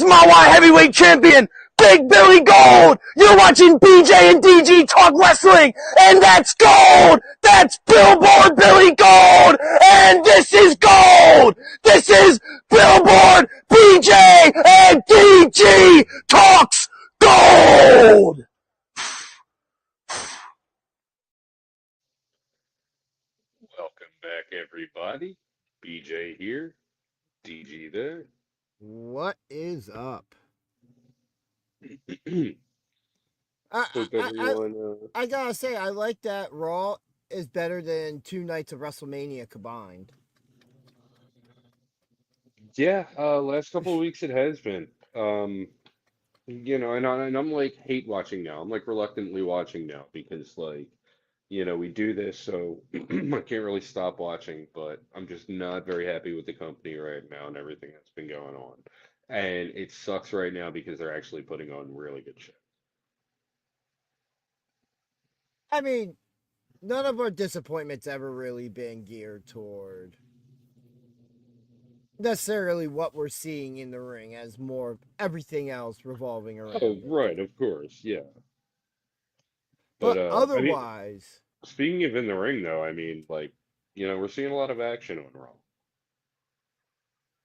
It's my light heavyweight champion, Big Billy Gold. You're watching BJ and DG talk wrestling, and that's gold. That's Billboard Billy Gold, and this is gold. This is Billboard BJ and DG talks gold. Welcome back, everybody. BJ here, DG there. What is up? Hope I, I, I, everyone. I gotta say, I like that Raw is better than 2 nights of WrestleMania combined. Yeah, last couple of weeks it has been. And I'm like hate watching now. I'm like reluctantly watching now because we do this, so I can't really stop watching. But I'm just not very happy with the company right now and everything that's been going on. And it sucks right now because they're actually putting on really good shit. I mean, none of our disappointments ever really been geared toward necessarily what we're seeing in the ring, as more of everything else revolving around Oh, it. right, of course, yeah. But But I mean, otherwise, speaking of in the ring though, I mean, we're seeing a lot of action on Raw.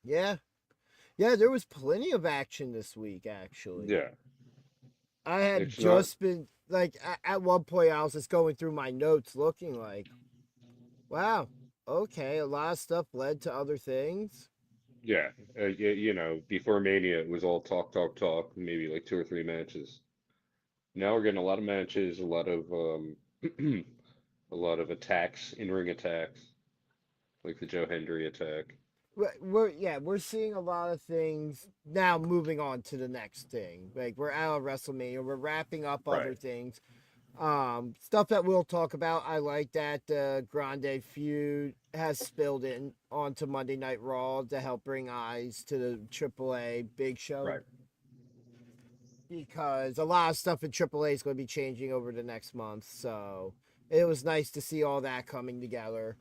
yeah. Yeah, there was plenty of action this week, actually. Yeah, I had it's not. just been, like, at one point, I was just going through my notes looking like, wow, okay, a lot of stuff led to other things. Yeah, before Mania, it was all talk, talk, talk, maybe like two or three matches. Now we're getting a lot of matches, a lot of a lot of attacks, in-ring attacks, like the Joe Hendry attack. We're seeing a lot of things now. Moving on to the next thing, like we're out of WrestleMania, we're wrapping up other Right, things, stuff that we'll talk about. I like that Grande feud has spilled in onto Monday Night Raw to help bring eyes to the AAA Big Show, right. because a lot of stuff in AAA is going to be changing over the next month. So it was nice to see all that coming together.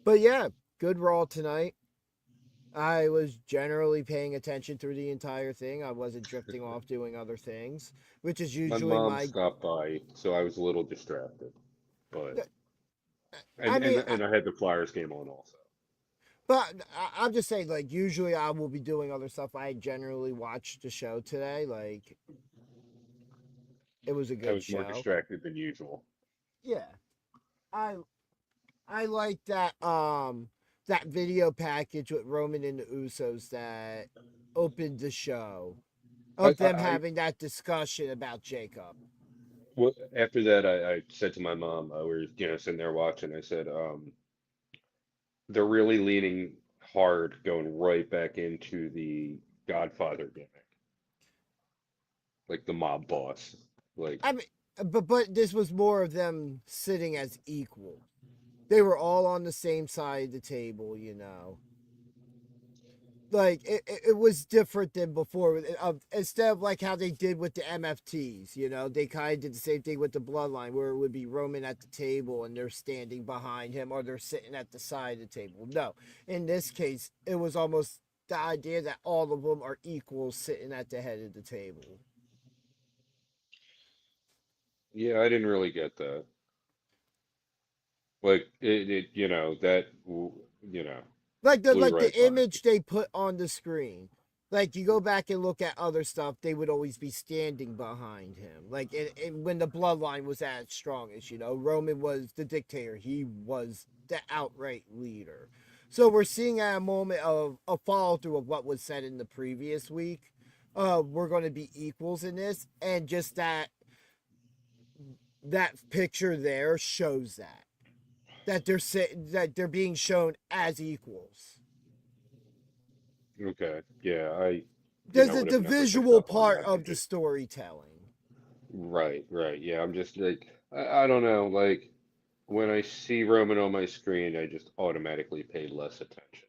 But yeah, good Raw tonight. I was generally paying attention through the entire thing. I wasn't drifting off doing other things, which is My usually mom my. stopped by, so I was a little distracted, but I mean, and I had the Flyers game on also. but I'm just saying, like, usually I will be doing other stuff. I generally watched the show today. Like, it was a I good was more show. distracted than usual. Yeah, I I like that video package with Roman and the Usos that opened the show, I, of I, them I having that discussion about Jacob. well, after that, I said to my mom, we were, sitting there watching. I said, they're really leaning hard, going right back into the Godfather gimmick, like the mob boss. Like, I mean, but this was more of them sitting as equal. They were all on the same side of the table, you know. Like it was different than before. Instead of like how they did with the MFTs, you know, they kind of did the same thing with the Bloodline, where it would be Roman at the table and they're standing behind him, or they're sitting at the side of the table. No, in this case, it was almost the idea that all of them are equal, sitting at the head of the table. yeah, I didn't really get that. Like, blew Like right the by image they put on the screen. Like, you go back and look at other stuff, they would always be standing behind him. Like, when the bloodline was at its strongest, you know, Roman was the dictator. He was the outright leader. So we're seeing at a moment of a follow through of what was said in the previous week. We're going to be equals in this, and just that picture there shows that they're being shown as equals. Okay, yeah, There's would have the never picked visual up on part that. They of the just storytelling. right, right. Yeah, I'm just like, I don't know. Like, when I see Roman on my screen, I just automatically pay less attention.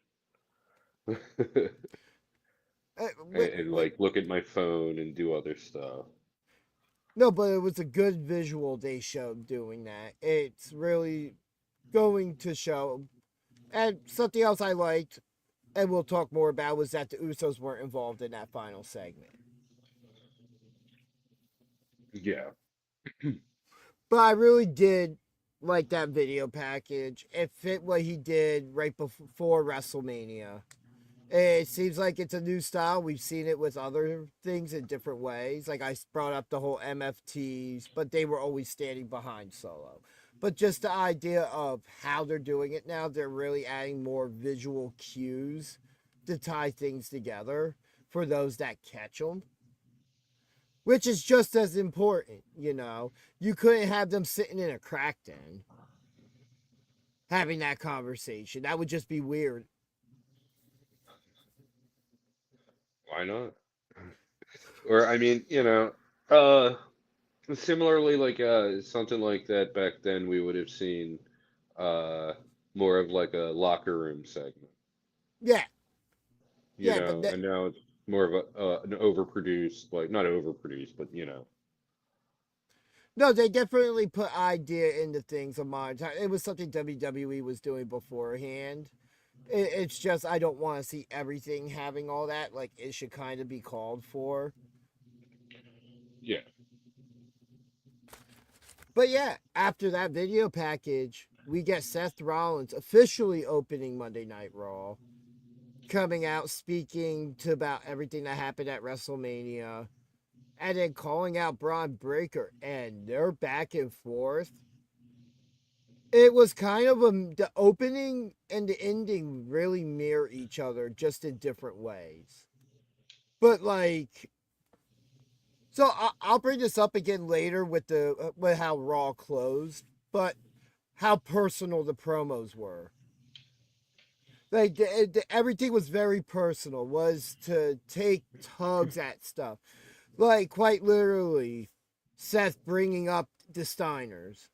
And With like look at my phone and do other stuff. No, but it was a good visual they showed doing that. It's really going to show. And something else I liked, and we'll talk more about, was that the Usos weren't involved in that final segment. Yeah. But I really did like that video package. It fit what he did right before WrestleMania. It seems like it's a new style. We've seen it with other things in different ways. Like I brought up the whole MFTs, but they were always standing behind Solo. But just the idea of how they're doing it now, they're really adding more visual cues to tie things together for those that catch them, which is just as important, you know. You couldn't have them sitting in a crack den having that conversation. That would just be weird. Why not? Or I mean, uh similarly like something like that back then we would have seen uh more of like a locker room segment, Yeah, yeah, but that, and now it's more of a an overproduced, like not overproduced, but no, they definitely put idea into things of modern time. It was something WWE was doing beforehand. It's just I don't want to see everything having all that. Like it should kind of be called for. yeah. But yeah, after that video package, we get Seth Rollins officially opening Monday Night Raw, coming out speaking to about everything that happened at WrestleMania, and then calling out Braun Breaker, and they're back and forth. It was kind of the opening and the ending really mirror each other, just in different ways. But like, so I'll bring this up again later with the with how Raw closed, but how personal the promos were. Like everything was very personal. Was to take tugs at stuff, like quite literally, Seth bringing up the Steiners.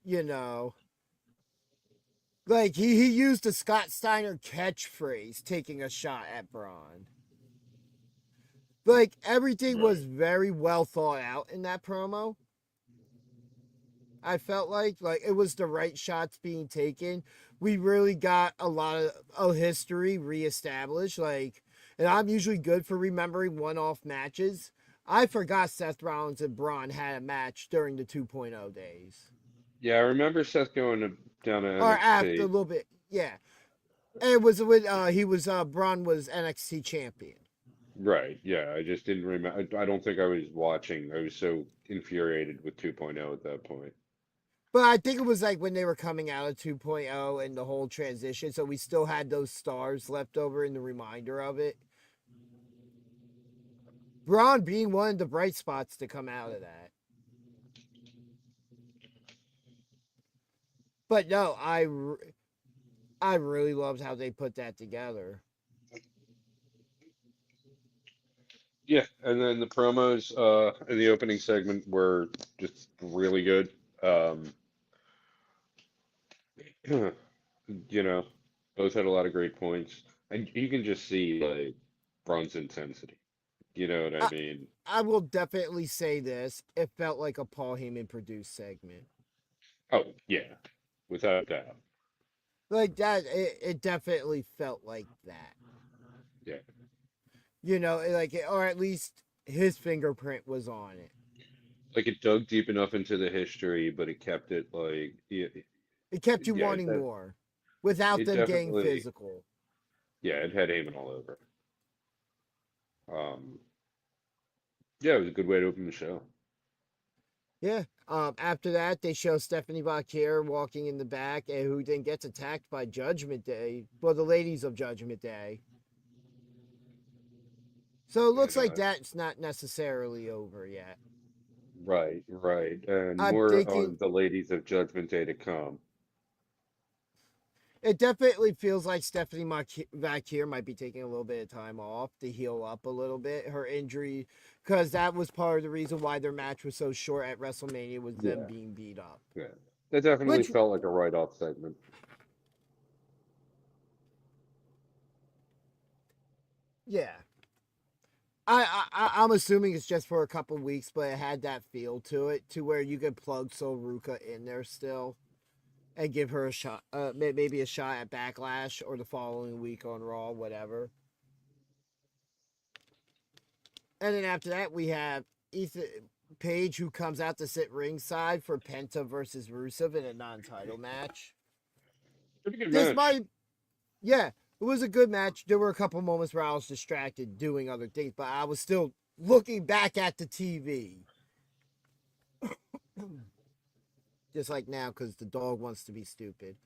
You know, like he used the Scott Steiner catchphrase, taking a shot at Braun. Like everything was Right. very well thought out in that promo. I felt like it was the right shots being taken. We really got a lot of history reestablished. Like, and I'm usually good for remembering one-off matches. I forgot Seth Rollins and Braun had a match during the 2.0 days, Yeah, I remember Seth down to or after a NXT. little bit. Yeah, and it was when he was Braun was NXT champion. Right. Yeah, I just didn't remember. I don't think I was watching. I was so infuriated with 2.0 at that point. But I think it was like when they were coming out of 2.0 and the whole transition, so we still had those stars left over in the reminder of it. Braun being one of the bright spots to come out of that. But no, I really loved how they put that together. Yeah, and then the promos in the opening segment were just really good. Um, you know, both had a lot of great points, and you can just see like Braun's intensity. You know what I I, mean? I will definitely say this. It felt like a Paul Heyman produced segment. Oh yeah, without a doubt. Like that, it definitely felt like that. Yeah, You know, like, or at least his fingerprint was on it. like it dug deep enough into the history, but it kept it like It kept you yeah, wanting more without it them getting definitely physical. yeah, it had Heyman all over. Um, yeah, it was a good way to open the show. Yeah. After that, they show Stephanie Vaquer walking in the back, and who then gets attacked by Judgment Day. Well, the ladies of Judgment Day. So it looks And like that's not necessarily over yet. right, right, and I'm more thinking on the ladies of Judgment Day to come. it definitely feels like Stephanie Vaquer might be taking a little bit of time off to heal up a little bit. Her injury, because that was part of the reason why their match was so short at WrestleMania, was them Yeah, being beat up. yeah, that definitely Which, felt like a write-off segment. yeah. I'm assuming it's just for a couple weeks, but it had that feel to it, to where you could plug Sol Ruka in there still, and give her a shot, maybe a shot at Backlash or the following week on Raw, whatever. And then after that, we have Ethan Page, who comes out to sit ringside for Penta versus Rusev in a non-title match. Pretty good This match. might, yeah, it was a good match. There were a couple moments where I was distracted doing other things, but I was still looking back at the TV. Just like now, because the dog wants to be stupid.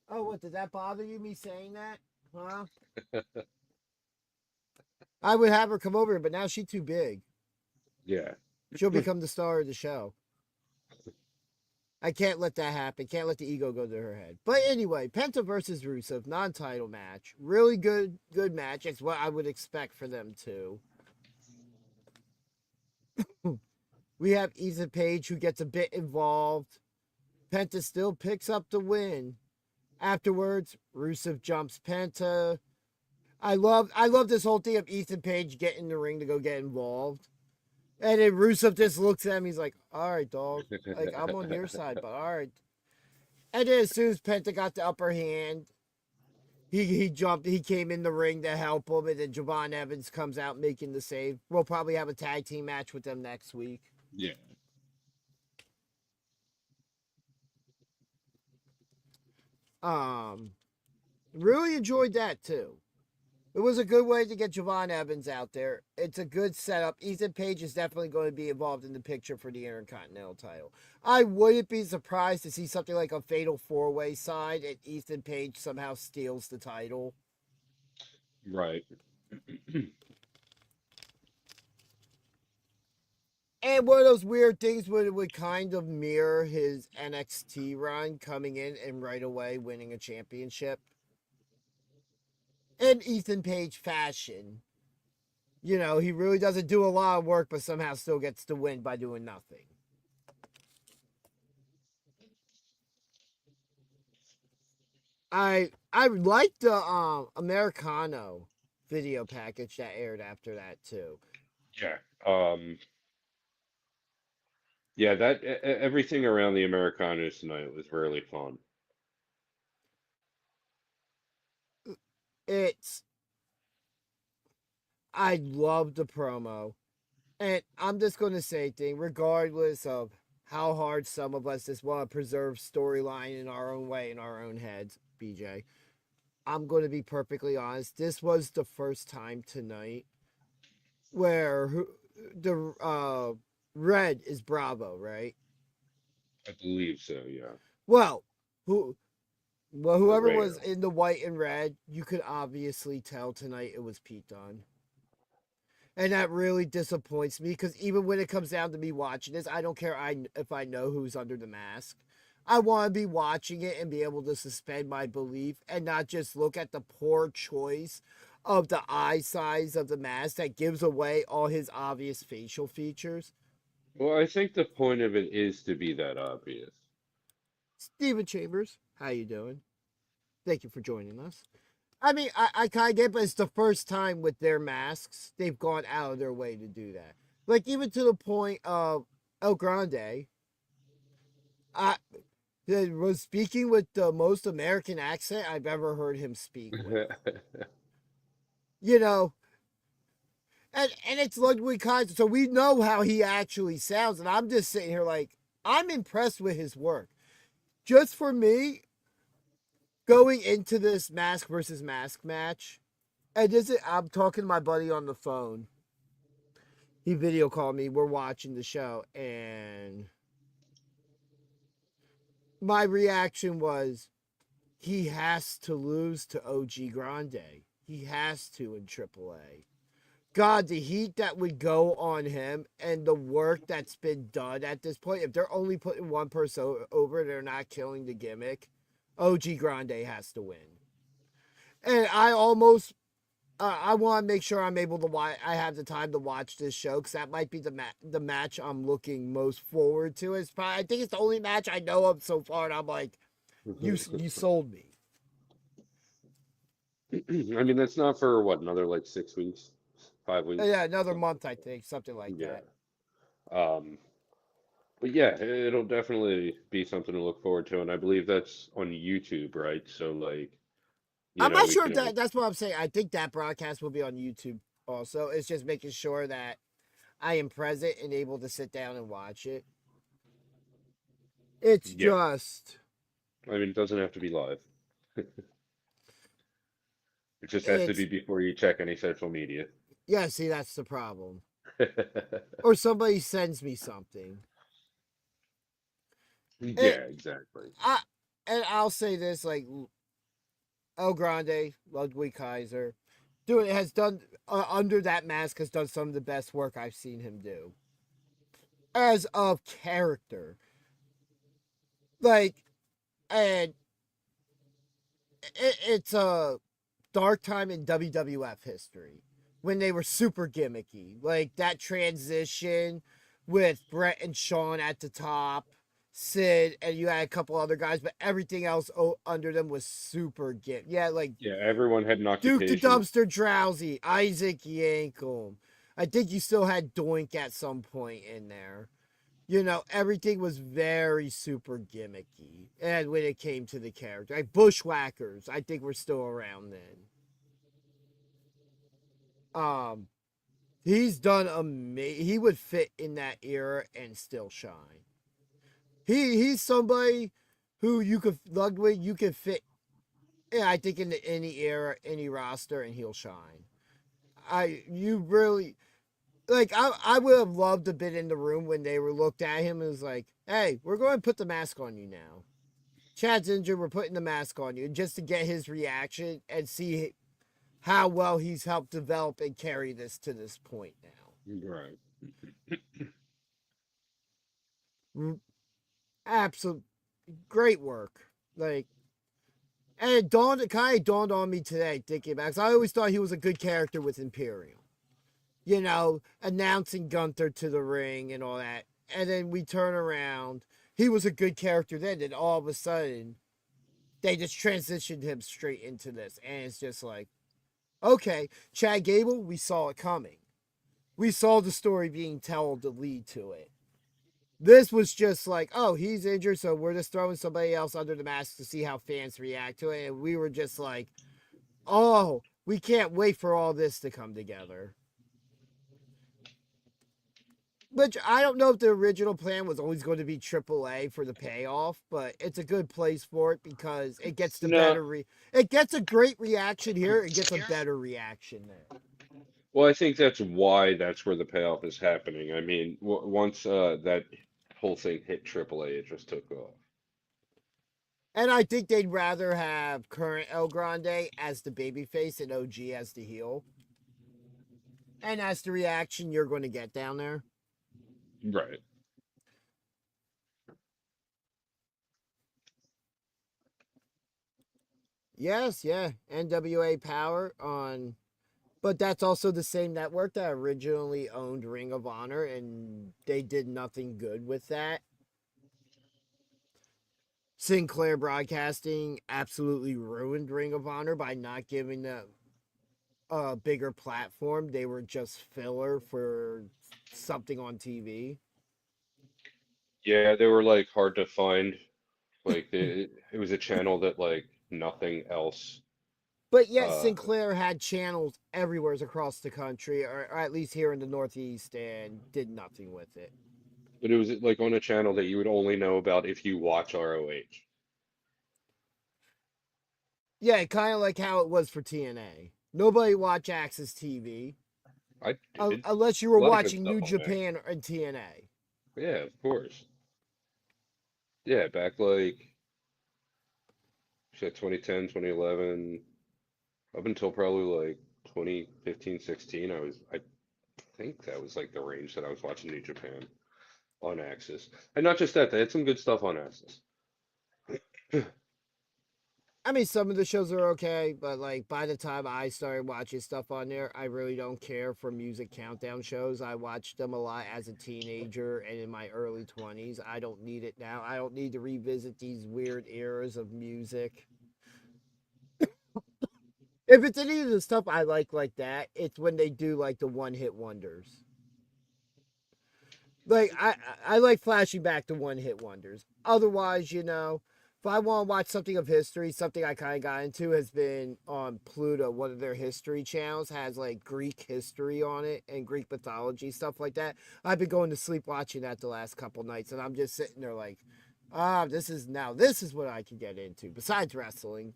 Oh, what, did that bother you, me saying that? Huh? I would have her come over, but now she's too big. Yeah. She'll become the star of the show. I can't let that happen. Can't let the ego go to her head. But anyway, Penta versus Rusev, non-title match. Really good match. It's what I would expect for them too. We have Ethan Page, who gets a bit involved. Penta still picks up the win. Afterwards, Rusev jumps Penta. I love this whole thing of Ethan Page getting in the ring to go get involved. And then Rusev just looks at him. He's like, all right, dog. Like, I'm on your side, but all right. And then as soon as Penta got the upper hand, he jumped. He came in the ring to help him. And then Javon Evans comes out making the save. We'll probably have a tag team match with them next week. Yeah. Really enjoyed that too. It was a good way to get Javon Evans out there. It's a good setup. Ethan Page is definitely going to be involved in the picture for the Intercontinental title. I wouldn't be surprised to see something like a Fatal 4-Way side and Ethan Page somehow steals the title. Right. And one of those weird things would kind of mirror his NXT run, coming in and right away winning a championship. In Ethan Page fashion. You know, he really doesn't do a lot of work, but somehow still gets to win by doing nothing. I like the Americano video package that aired after that too. Yeah. Yeah, that everything around the Americanos tonight was really fun. I love the promo. And I'm just going to say thing, regardless of how hard some of us just want to preserve storyline in our own way, in our own heads, BJ, I'm going to be perfectly honest. This was the first time tonight where the red is Bravo, right? I believe so, yeah. Well, whoever Rare. was in the white and red, you could obviously tell tonight it was Pete Dunne. And that really disappoints me because even when it comes down to me watching this, I don't care if I know who's under the mask. I want to be watching it and be able to suspend my belief and not just look at the poor choice of the eye size of the mask that gives away all his obvious facial features. Well, I think the point of it is to be that obvious. Steven Chambers, how you doing? Thank you for joining us. I mean, I kind of get, but it's the first time with their masks they've gone out of their way to do that. Like, even to the point of El Grande, I was speaking with the most American accent I've ever heard him speak with. You know, and it's Ludwig Kaiser, so we know how he actually sounds, and I'm just sitting here like, I'm impressed with his work. Just for me, going into this mask versus mask match, and I'm talking to my buddy on the phone. He video called me. We're watching the show, and my reaction was, he has to lose to OG Grande. He has to in AAA. God, the heat that would go on him and the work that's been done at this point, if they're only putting one person over, they're not killing the gimmick, OG Grande has to win. And I almost, I want to make sure I'm able to watch, I have the time to watch this show, because that might be the match I'm looking most forward to. I think it's the only match I know of so far, and I'm like, you sold me. I mean, that's not for what, another like 6 weeks, 5 weeks? Yeah, another month, I think, something like that. Yeah. But yeah, it'll definitely be something to look forward to, and I believe that's on YouTube, right? So like, I'm not we sure can if always. that's what I'm saying. I think that broadcast will be on YouTube also. It's just making sure that I am present and able to sit down and watch it. It's Yeah, just I mean, it doesn't have to be live. It just has to be it's before you check any social media. yeah, see that's the problem. Or somebody sends me something. And Yeah, exactly. I and I'll say this like El Grande, Ludwig Kaiser, doing has done under that mask has done some of the best work I've seen him do as a character. Like, and it's a dark time in WWF history when they were super gimmicky. Like that transition with Brett and Shawn at the top, Sid, and you had a couple other guys, but everything else under them was super gimmick. Yeah, like Yeah, everyone had an Duke the occupation. Dumpster Drowsy, Isaac Yankem. I think you still had Doink at some point in there. You know, everything was very super gimmicky. And when it came to the character, like Bushwhackers, I think we're still around then. Um, he's done amazing. He would fit in that era and still shine. He's somebody who you could Ludwig, you could fit. Yeah, I think into any era, any roster, and he'll shine. You really like I would have loved to been in the room when they were looked at him and was like, hey, we're going to put the mask on you now. Chad's injured, we're putting the mask on you just to get his reaction and see how well he's helped develop and carry this to this point Right. now. Absolute great work. Like, and it kind of dawned on me today thinking about it, 'cause I always thought he was a good character with Imperium. You know, announcing Gunther to the ring and all that. And then we turn around. He was a good character then, and all of a sudden, they just transitioned him straight into this. And it's just like, okay, Chad Gable, we saw it coming. We saw the story being told to lead to it. This was just like, oh, he's injured, so we're just throwing somebody else under the mask to see how fans react to it. And we were just like, oh, we can't wait for all this to come together. Which I don't know if the original plan was always going to be AAA for the payoff, but it's a good place for it because it gets the No, better. It gets a great reaction here. It gets a better reaction there. well, I think that's why that's where the payoff is happening. I mean, w once that whole thing hit AAA, it just took off. And I think they'd rather have current El Grande as the babyface and OG as the heel. And that's the reaction you're going to get down there. Right. Yes, yeah. NWA Power on. But that's also the same network that originally owned Ring of Honor, and they did nothing good with that. Sinclair Broadcasting absolutely ruined Ring of Honor by not giving them a bigger platform. They were just filler for something on TV. Yeah, they were like hard to find. Like it was a channel that like nothing else. But yet Uh, Sinclair had channels everywhere across the country, or at least here in the Northeast, and did nothing with it. but it was like on a channel that you would only know about if you watch ROH. Yeah, kind of like how it was for TNA. Nobody watched Access TV I did unless you a were lot of good watching stuff New on there. Japan and TNA. Yeah, of course. Yeah, back like shit, 2010, 2011, up until probably like 2015, 16, I think that was like the range that I was watching New Japan on Axis. And not just that, they had some good stuff on Axis. I mean, some of the shows are okay, but like by the time I started watching stuff on there, I really don't care for music countdown shows. I watched them a lot as a teenager and in my early 20s. I don't need it now. I don't need to revisit these weird eras of music. If it's any of the stuff I like that, it's when they do like the one hit wonders. Like I like flashing back to one hit wonders. Otherwise, you know, if I want to watch something of history, something I kind of got into has been on Pluto. One of their history channels has like Greek history on it and Greek mythology stuff like that. I've been going to sleep watching that the last couple nights, and I'm just sitting there like, this is what I can get into besides wrestling.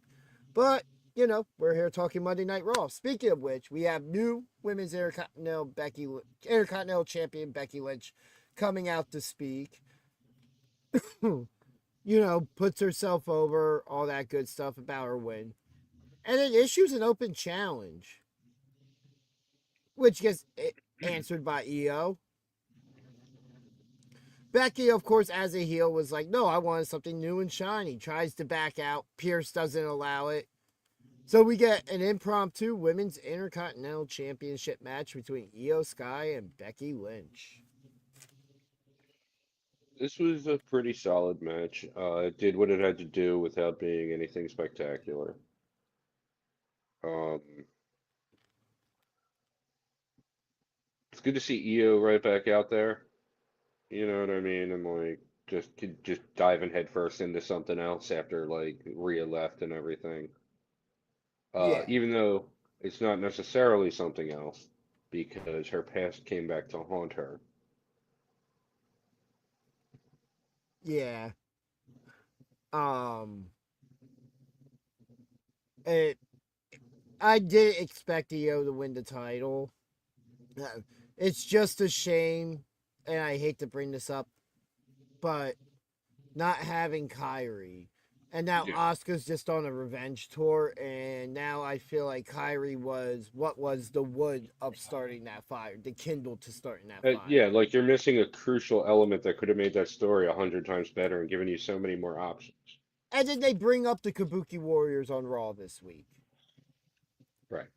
But you know, we're here talking Monday Night Raw. Speaking of which, we have new women's Intercontinental Champion Becky Lynch coming out to speak. You know, puts herself over, all that good stuff about her win. And it issues an open challenge, which gets answered by Io. Becky, of course, as a heel, was like, no, I wanted something new and shiny. Tries to back out. Pierce doesn't allow it. So we get an impromptu Women's Intercontinental Championship match between Io Sky and Becky Lynch. This was a pretty solid match. It did what it had to do without being anything spectacular. Um, it's good to see Io right back out there. You know what I mean? And like just diving headfirst into something else after like Rhea left and everything. Yeah. Even though it's not necessarily something else, because her past came back to haunt her. Yeah. Um it I did expect Io to win the title. It's just a shame, and I hate to bring this up, but not having Kyrie. And now Yeah. Asuka's just on a revenge tour, and now I feel like Kyrie was what was the wood of starting that fire, the kindle to starting that Yeah, fire. like you're missing a crucial element that could have made that story 100 times better and given you so many more options. And then they bring up the Kabuki Warriors on Raw this week. Right.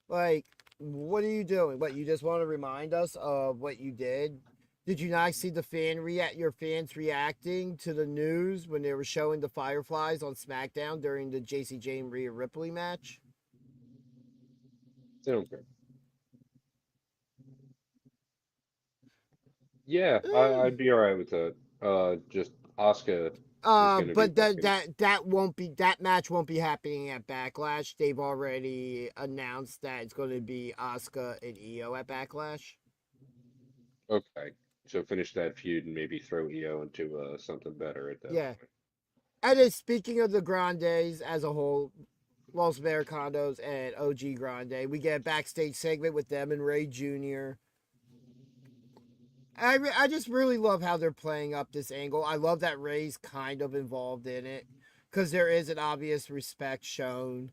Like, what are you doing? What, you just want to remind us of what you did? Did you not see your fans reacting to the news when they were showing the Fireflies on SmackDown during the JC Jane Rhea Ripley match? They don't care. Yeah, Eh. I'd be all right with that. Just Asuka is gonna be But booking. that match won't be happening at Backlash. They've already announced that it's going to be Asuka and Io at Backlash. Okay, so finish that feud and maybe throw Io into something better at that Yeah. point. And then speaking of the Grandes as a whole, Los Americanos and OG Grande, we get a backstage segment with them and Ray Jr. I just really love how they're playing up this angle. I love that Ray's kind of involved in it because there is an obvious respect shown.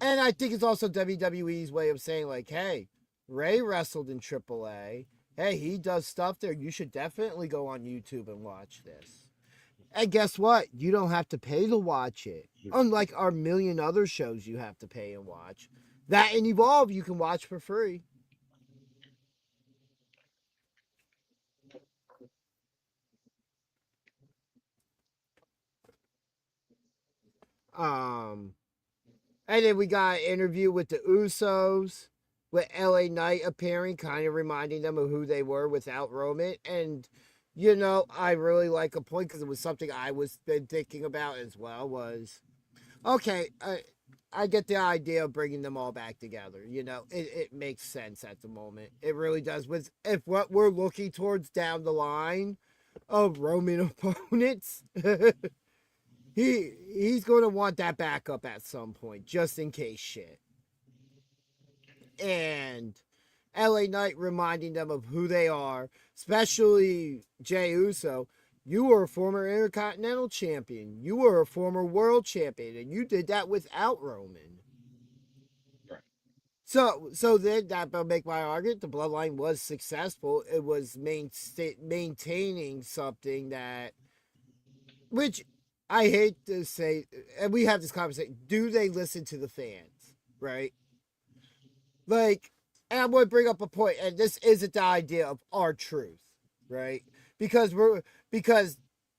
And I think it's also WWE's way of saying, like, hey, Ray wrestled in AAA. Hey, he does stuff there. You should definitely go on YouTube and watch this. And guess what? You don't have to pay to watch it. Unlike our million other shows you have to pay and watch. That and Evolve you can watch for free. Um, and then we got an interview with the Usos, with LA Knight appearing, kind of reminding them of who they were without Roman. And, you know, I really like a point because it was something I was been thinking about as well was, okay, I get the idea of bringing them all back together. You know, it makes sense at the moment. It really does. With if what we're looking towards down the line of Roman opponents, he's going to want that backup at some point, just in case shit. And LA Knight reminding them of who they are, especially Jey Uso. You were a former Intercontinental Champion. You were a former World Champion, and you did that without Roman. Right. So then that will make my argument. The Bloodline was successful. It was maintaining something that, which I hate to say, and we have this conversation. Do they listen to the fans? Right? Like, and I'm going to bring up a point, and this isn't the idea of R-Truth, right? Because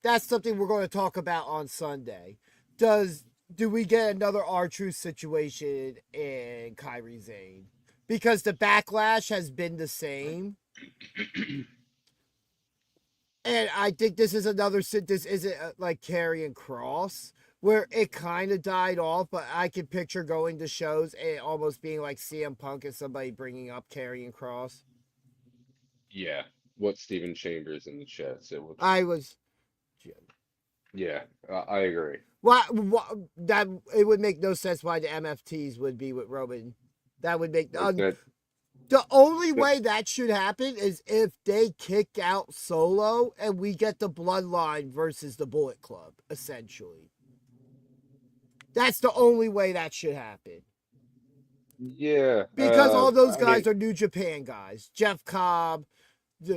that's something we're going to talk about on Sunday. Do we get another R-Truth situation in Kairi Sane? because the backlash has been the same. And I think this is another, this isn't like Karrion Kross, where it kind of died off, but I can picture going to shows and almost being like CM Punk and somebody bringing up Karrion Kross. Yeah, what Steven Chambers in the chat said. I was, Yeah, I agree. why that it would make no sense why the MFTs would be with Roman. That would make That the only way that should happen is if they kick out Solo and we get the Bloodline versus the Bullet Club, essentially. That's the only way that should happen. yeah, Because all those I guys mean, are New Japan guys. Jeff Cobb,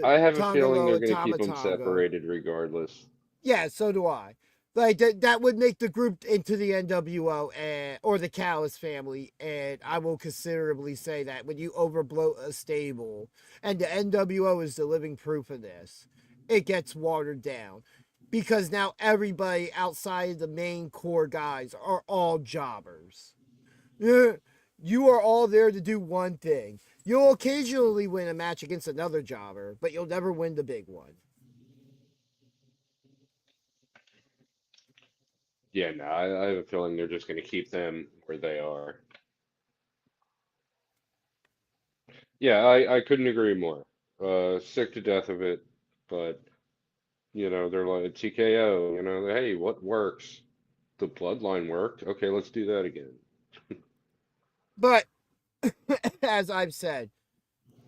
I have a Tonga feeling they're Loa, going to keep them Tama Tonga. separated regardless. Yeah, so do I. Like that would make the group into the NWO or the Callis family, and I will considerably say that when you overbloat a stable, and the NWO is the living proof of this, it gets watered down. Because now everybody outside of the main core guys are all jobbers. You are all there to do one thing. You'll occasionally win a match against another jobber, but you'll never win the big one. Yeah, no, I have a feeling they're just going to keep them where they are. Yeah, I couldn't agree more. Sick to death of it, but they're like TKO. Hey, what works? The bloodline worked. Okay, let's do that again. But as I've said,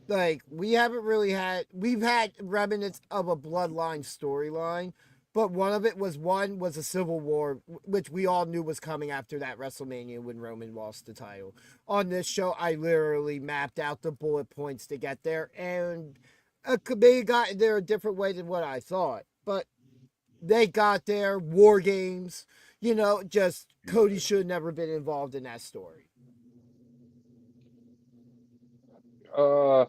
like we've had remnants of a bloodline storyline, but one of it was a civil war, which we all knew was coming after that WrestleMania when Roman lost the title. On this show, I literally mapped out the bullet points to get there, and they got there a different way than what I thought, but they got there. War games, just Cody should have never been involved in that story. Uh,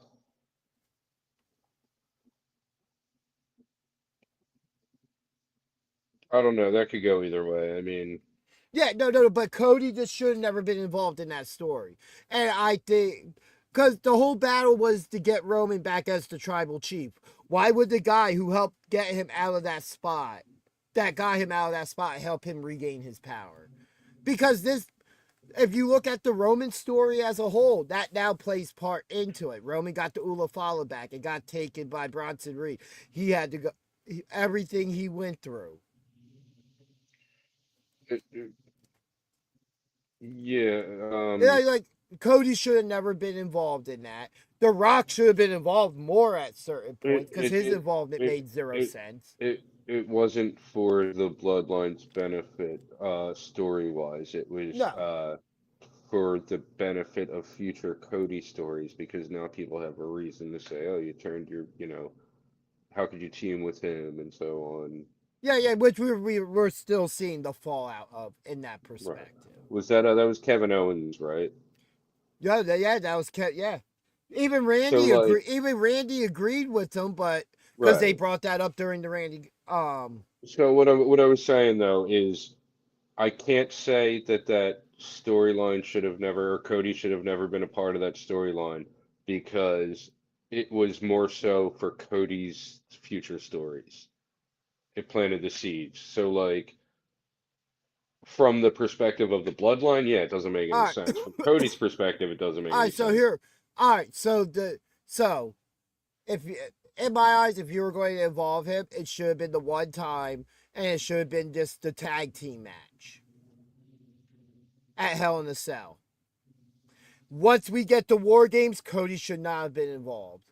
I don't know. That could go either way. I mean, Yeah, no, but Cody just should have never been involved in that story. And I think, because the whole battle was to get Roman back as the tribal chief. Why would the guy who helped get him out of that spot, help him regain his power? Because if you look at the Roman story as a whole, that now plays part into it. Roman got the Ulafala back. It got taken by Bronson Reed. He had to go, everything he went through. Yeah. Like Cody should have never been involved in that. The Rock should have been involved more at certain points because his involvement made zero sense. It wasn't for the Bloodline's benefit, story-wise. It was for the benefit of future Cody stories because now people have a reason to say, oh, you turned how could you team with him and so on. Yeah, which we're still seeing the fallout of in that perspective. Right. Was that was Kevin Owens, right? Yeah, that was yeah. Even Randy agreed. Even Randy agreed with them, but because they brought that up during the Randy. So what I was saying though is, I can't say that storyline should have never, or Cody should have never been a part of that storyline because it was more so for Cody's future stories. It planted the seeds. So like, from the perspective of the bloodline, yeah, it doesn't make any sense. From Cody's perspective, it doesn't make any sense. So if in my eyes, if you were going to involve him, it should have been the one time, and it should have been just the tag team match at Hell in a Cell. Once we get to War Games, Cody should not have been involved.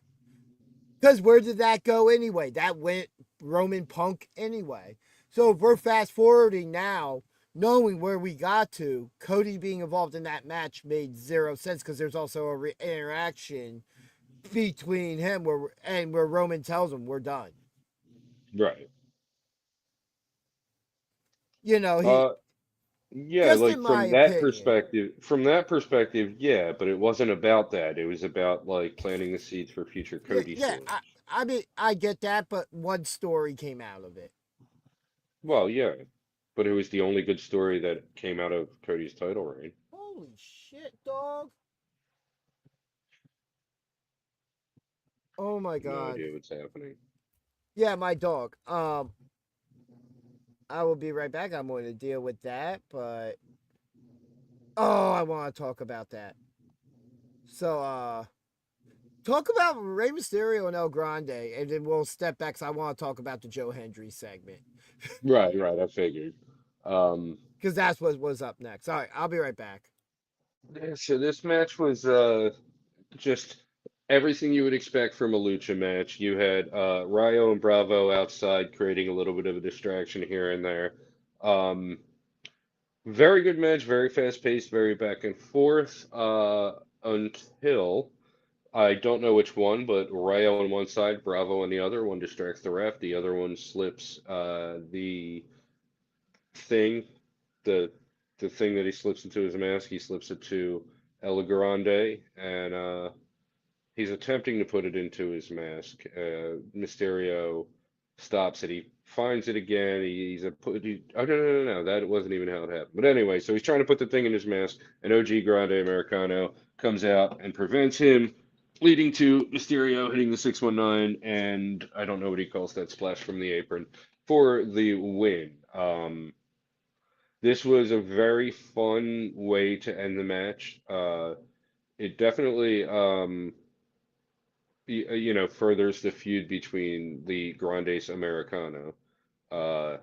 Because where did that go anyway? That went Roman Punk anyway. So if we're fast forwarding now, knowing where we got to, Cody being involved in that match made zero sense because there's also a interaction between him where Roman tells him we're done. Right. Yeah, like from that perspective, yeah, but it wasn't about that. It was about like planting the seeds for future Cody stories. I mean, I get that, but one story came out of it. Well, yeah, but it was the only good story that came out of Cody's title reign. Holy shit, dog. Oh my No god. idea what's happening. Yeah, my dog. I will be right back. I'm going to deal with that, but oh, I want to talk about that. So, talk about Rey Mysterio and El Grande, and then we'll step back. 'Cause I want to talk about the Joe Hendry segment Right, right. I figured. Um, because that's what was up next. All right, I'll be right back. yeah, so this match was just everything you would expect from a lucha match. You had Rayo and Bravo outside creating a little bit of a distraction here and there. Um, Very good match, very fast paced, very back and forth, until I don't know which one, but Rayo on one side, Bravo on the other. One distracts the ref, the other one slips the thing, the the thing that he slips into his mask. He slips it to El Grande, and he's attempting to put it into his mask. Mysterio stops it. He finds it again. He's a put. Oh no! That wasn't even how it happened. But anyway, so he's trying to put the thing in his mask, and OG Grande Americano comes out and prevents him, leading to Mysterio hitting the 619, and I don't know what he calls that splash from the apron for the win. This was a very fun way to end the match. It definitely you know, furthers the feud between the Grandes Americano. Uh,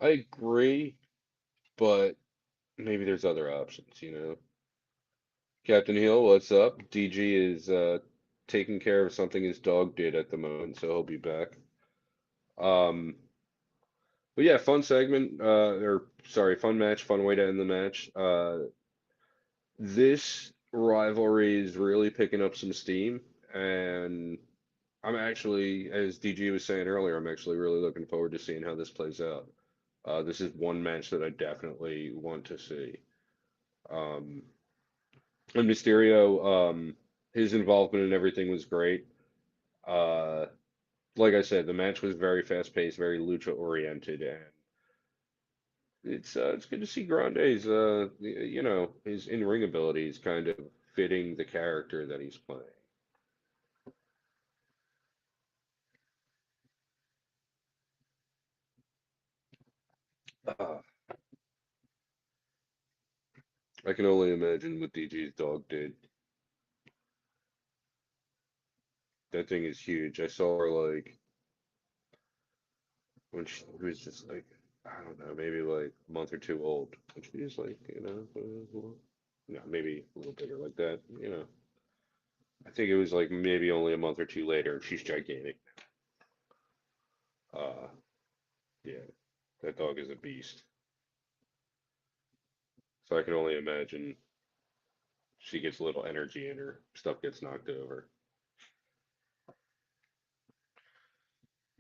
I agree, but maybe there's other options, you know. Captain Hill, what's up? DG is taking care of something his dog did at the moment, so he'll be back. Um, but yeah, fun segment, or sorry, fun match, fun way to end the match. This rivalry is really picking up some steam, and I'm actually, as DG was saying earlier, I'm actually really looking forward to seeing how this plays out. This is one match that I definitely want to see. Um, and Mysterio, his involvement in everything was great. Uh, like I said, the match was very fast paced, very lucha oriented, and it's good to see Grande's you know, his in ring abilities kind of fitting the character that he's playing. Uh, I can only imagine what DG's dog did. That thing is huge. I saw her like when she was just like, I don't know, maybe like a month or two old. And she was like, you know, no, maybe a little bigger like that. You know, I think it was like maybe only a month or two later. She's gigantic. Uh, yeah, that dog is a beast. So I can only imagine she gets a little energy and her stuff gets knocked over.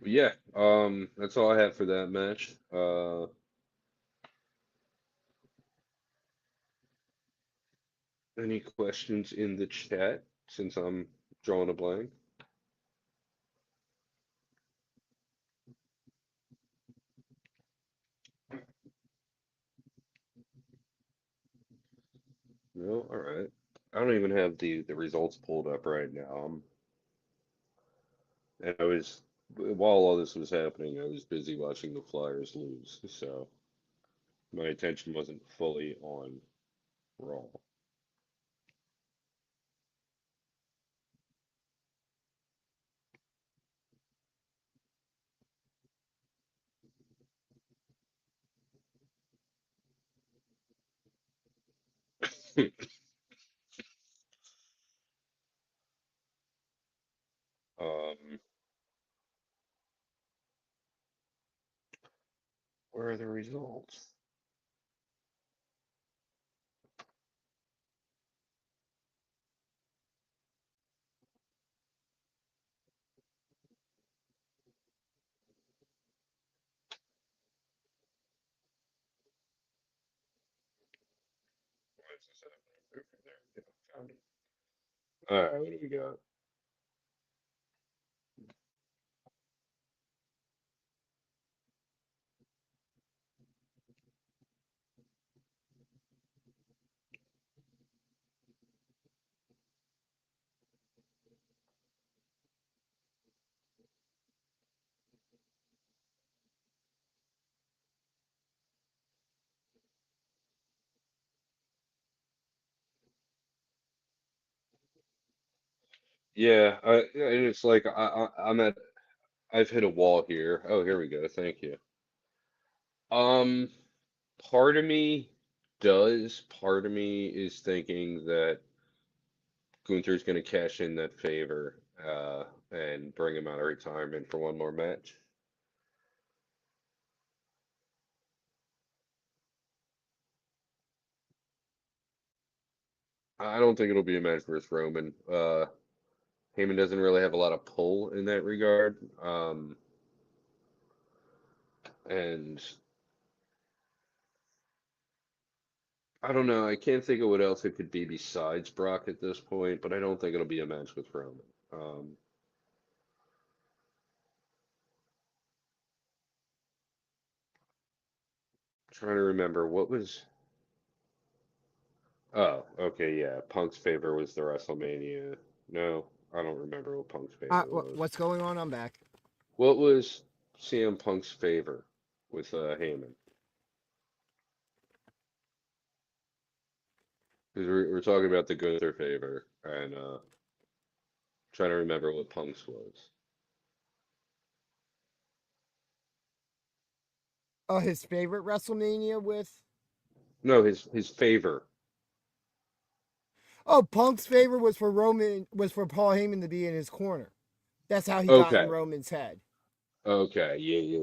But yeah, that's all I have for that match. Any questions in the chat since I'm drawing a blank? No, all right. I don't even have the results pulled up right now. And I was while all this was happening, I was busy watching the Flyers lose, so my attention wasn't fully on Raw. Um, where are the results? Why is this happening? Okay, there. Yeah, found it. All right, what do we got? Yeah, and it's like I've hit a wall here. Oh, here we go. Thank you. Um, part of me part of me is thinking that Gunther's going to cash in that favor, and bring him out of retirement for one more match. I don't think it'll be a match versus Roman. Heyman doesn't really have a lot of pull in that regard. And I don't know. I can't think of what else it could be besides Brock at this point, but I don't think it'll be a match with Roman. Trying to remember what was. Oh, okay, yeah. Punk's favor was the WrestleMania. No, I don't remember what Punk's favor was. What's going on? I'm back. What was CM Punk's favor with Heyman? Because we're talking about the Gunther favor, and trying to remember what Punk's was. Oh, his favorite WrestleMania with. No, his favor. Oh, Punk's favorite was for Paul Heyman to be in his corner. That's how he got in Okay. Roman's head. Okay. Yeah.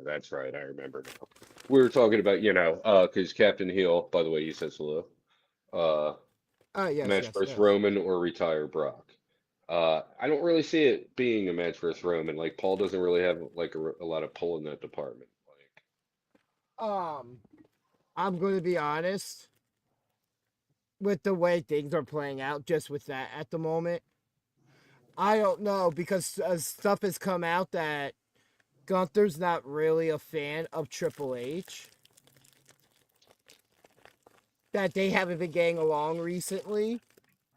That's right. I remember now. We were talking about, because Captain Heel, by the way, he says hello. Yes, Match yes, versus yes. Roman or retire Brock. I don't really see it being a match versus Roman. Like Paul doesn't really have like a lot of pull in that department. I'm going to be honest with the way things are playing out, just with that at the moment. I don't know because stuff has come out that Gunther's not really a fan of Triple H. That they haven't been getting along recently.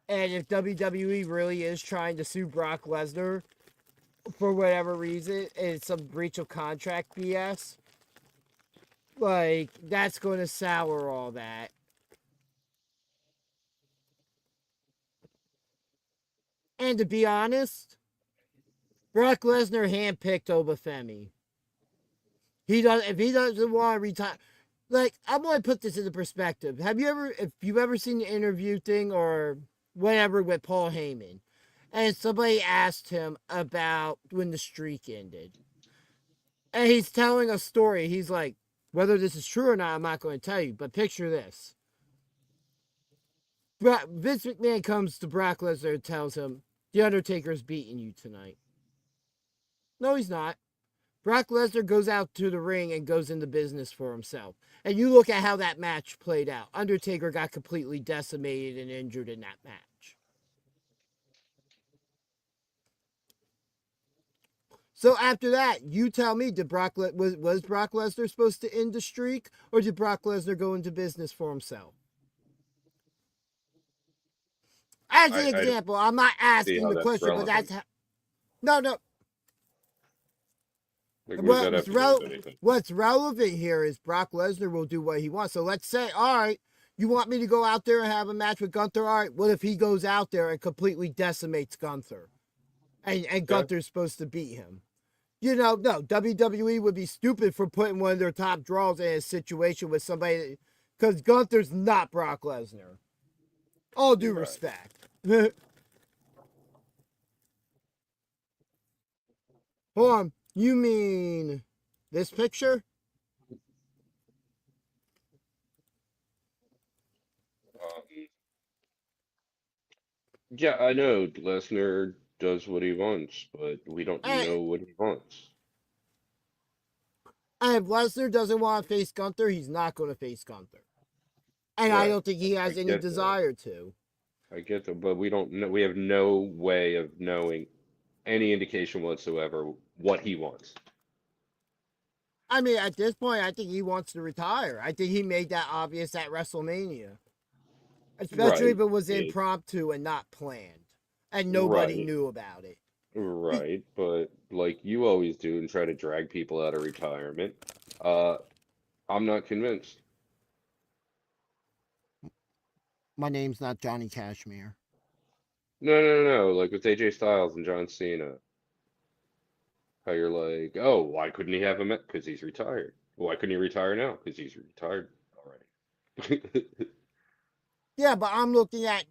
And if WWE really is trying to sue Brock Lesnar for whatever reason, and it's some breach of contract BS, like, that's going to sour all that. And to be honest, Brock Lesnar handpicked Obafemi. If he doesn't want to retire, like, I'm going to put this into perspective. If you've ever seen the interview thing or whatever with Paul Heyman, and somebody asked him about when the streak ended, and he's telling a story, he's like, whether this is true or not, I'm not going to tell you, but picture this. Vince McMahon comes to Brock Lesnar and tells him, The Undertaker's beating you tonight. No, he's not. Brock Lesnar goes out to the ring and goes into business for himself. And you look at how that match played out. Undertaker got completely decimated and injured in that match. So after that, you tell me, was Brock Lesnar supposed to end the streak, or did Brock Lesnar go into business for himself? As an example, I'm not asking the question, but that's how. No. What's relevant here is Brock Lesnar will do what he wants. So let's say, all right, you want me to go out there and have a match with Gunther? All right, what if he goes out there and completely decimates Gunther? And Gunther's supposed to beat him. No, WWE would be stupid for putting one of their top draws in a situation with somebody, because Gunther's not Brock Lesnar. All due respect. Hold on. You mean this picture? Yeah, I know Lesnar does what he wants, but we don't know what he wants. And if Lesnar doesn't want to face Gunther, he's not going to face Gunther. And I don't think he has any desire to. I get that, but we don't know. We have no way of knowing any indication whatsoever what he wants. I mean, at this point, I think he wants to retire. I think he made that obvious at WrestleMania. Especially if it was impromptu and not planned. And nobody knew about it. Right, but like you always do and try to drag people out of retirement, I'm not convinced. My name's not Johnny Cashmere. No. Like with AJ Styles and John Cena, how you're like, oh, why couldn't he have him? Because he's retired. Why couldn't he retire now? Because he's retired already. Yeah, but I'm looking at,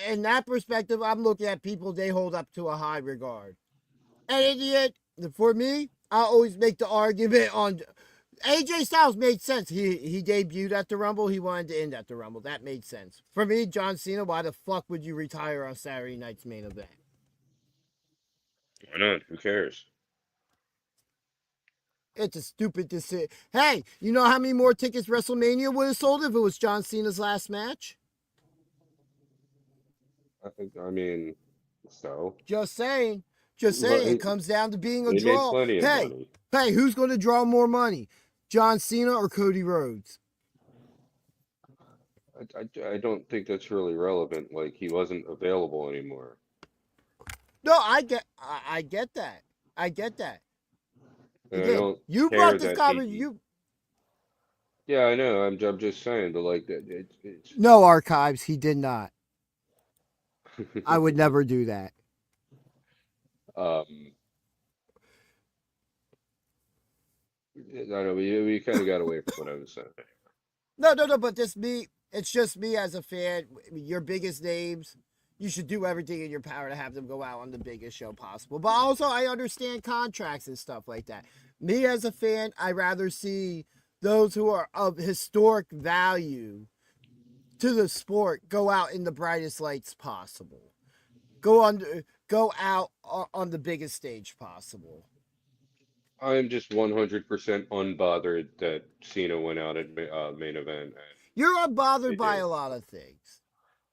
in that perspective, I'm looking at people they hold up to a high regard. An idiot, for me, I always make the argument on AJ Styles made sense. He debuted at the Rumble. He wanted to end at the Rumble. That made sense. For me, John Cena, why the fuck would you retire on Saturday night's main event? Why not? Who cares? It's a stupid decision. Hey, you know how many more tickets WrestleMania would have sold if it was John Cena's last match? I mean, so Just saying. Just saying. It comes down to being a they made draw. plenty of Hey, money. hey, who's going to draw more money? John Cena or Cody Rhodes? I don't think that's really relevant. Like he wasn't available anymore. No, I get that. I get that. And I Again, don't you care brought this that conversation. Yeah, I know. I'm just saying, but like that, it's. No archives. He did not. I would never do that. I don't know. We kind of got away from what I was saying. No. But just me. It's just me as a fan. Your biggest names. You should do everything in your power to have them go out on the biggest show possible. But also, I understand contracts and stuff like that. Me as a fan, I rather see those who are of historic value to the sport go out in the brightest lights possible. Go out on the biggest stage possible. I'm just 100% unbothered that Cena went out at main event. You're unbothered by a lot of things.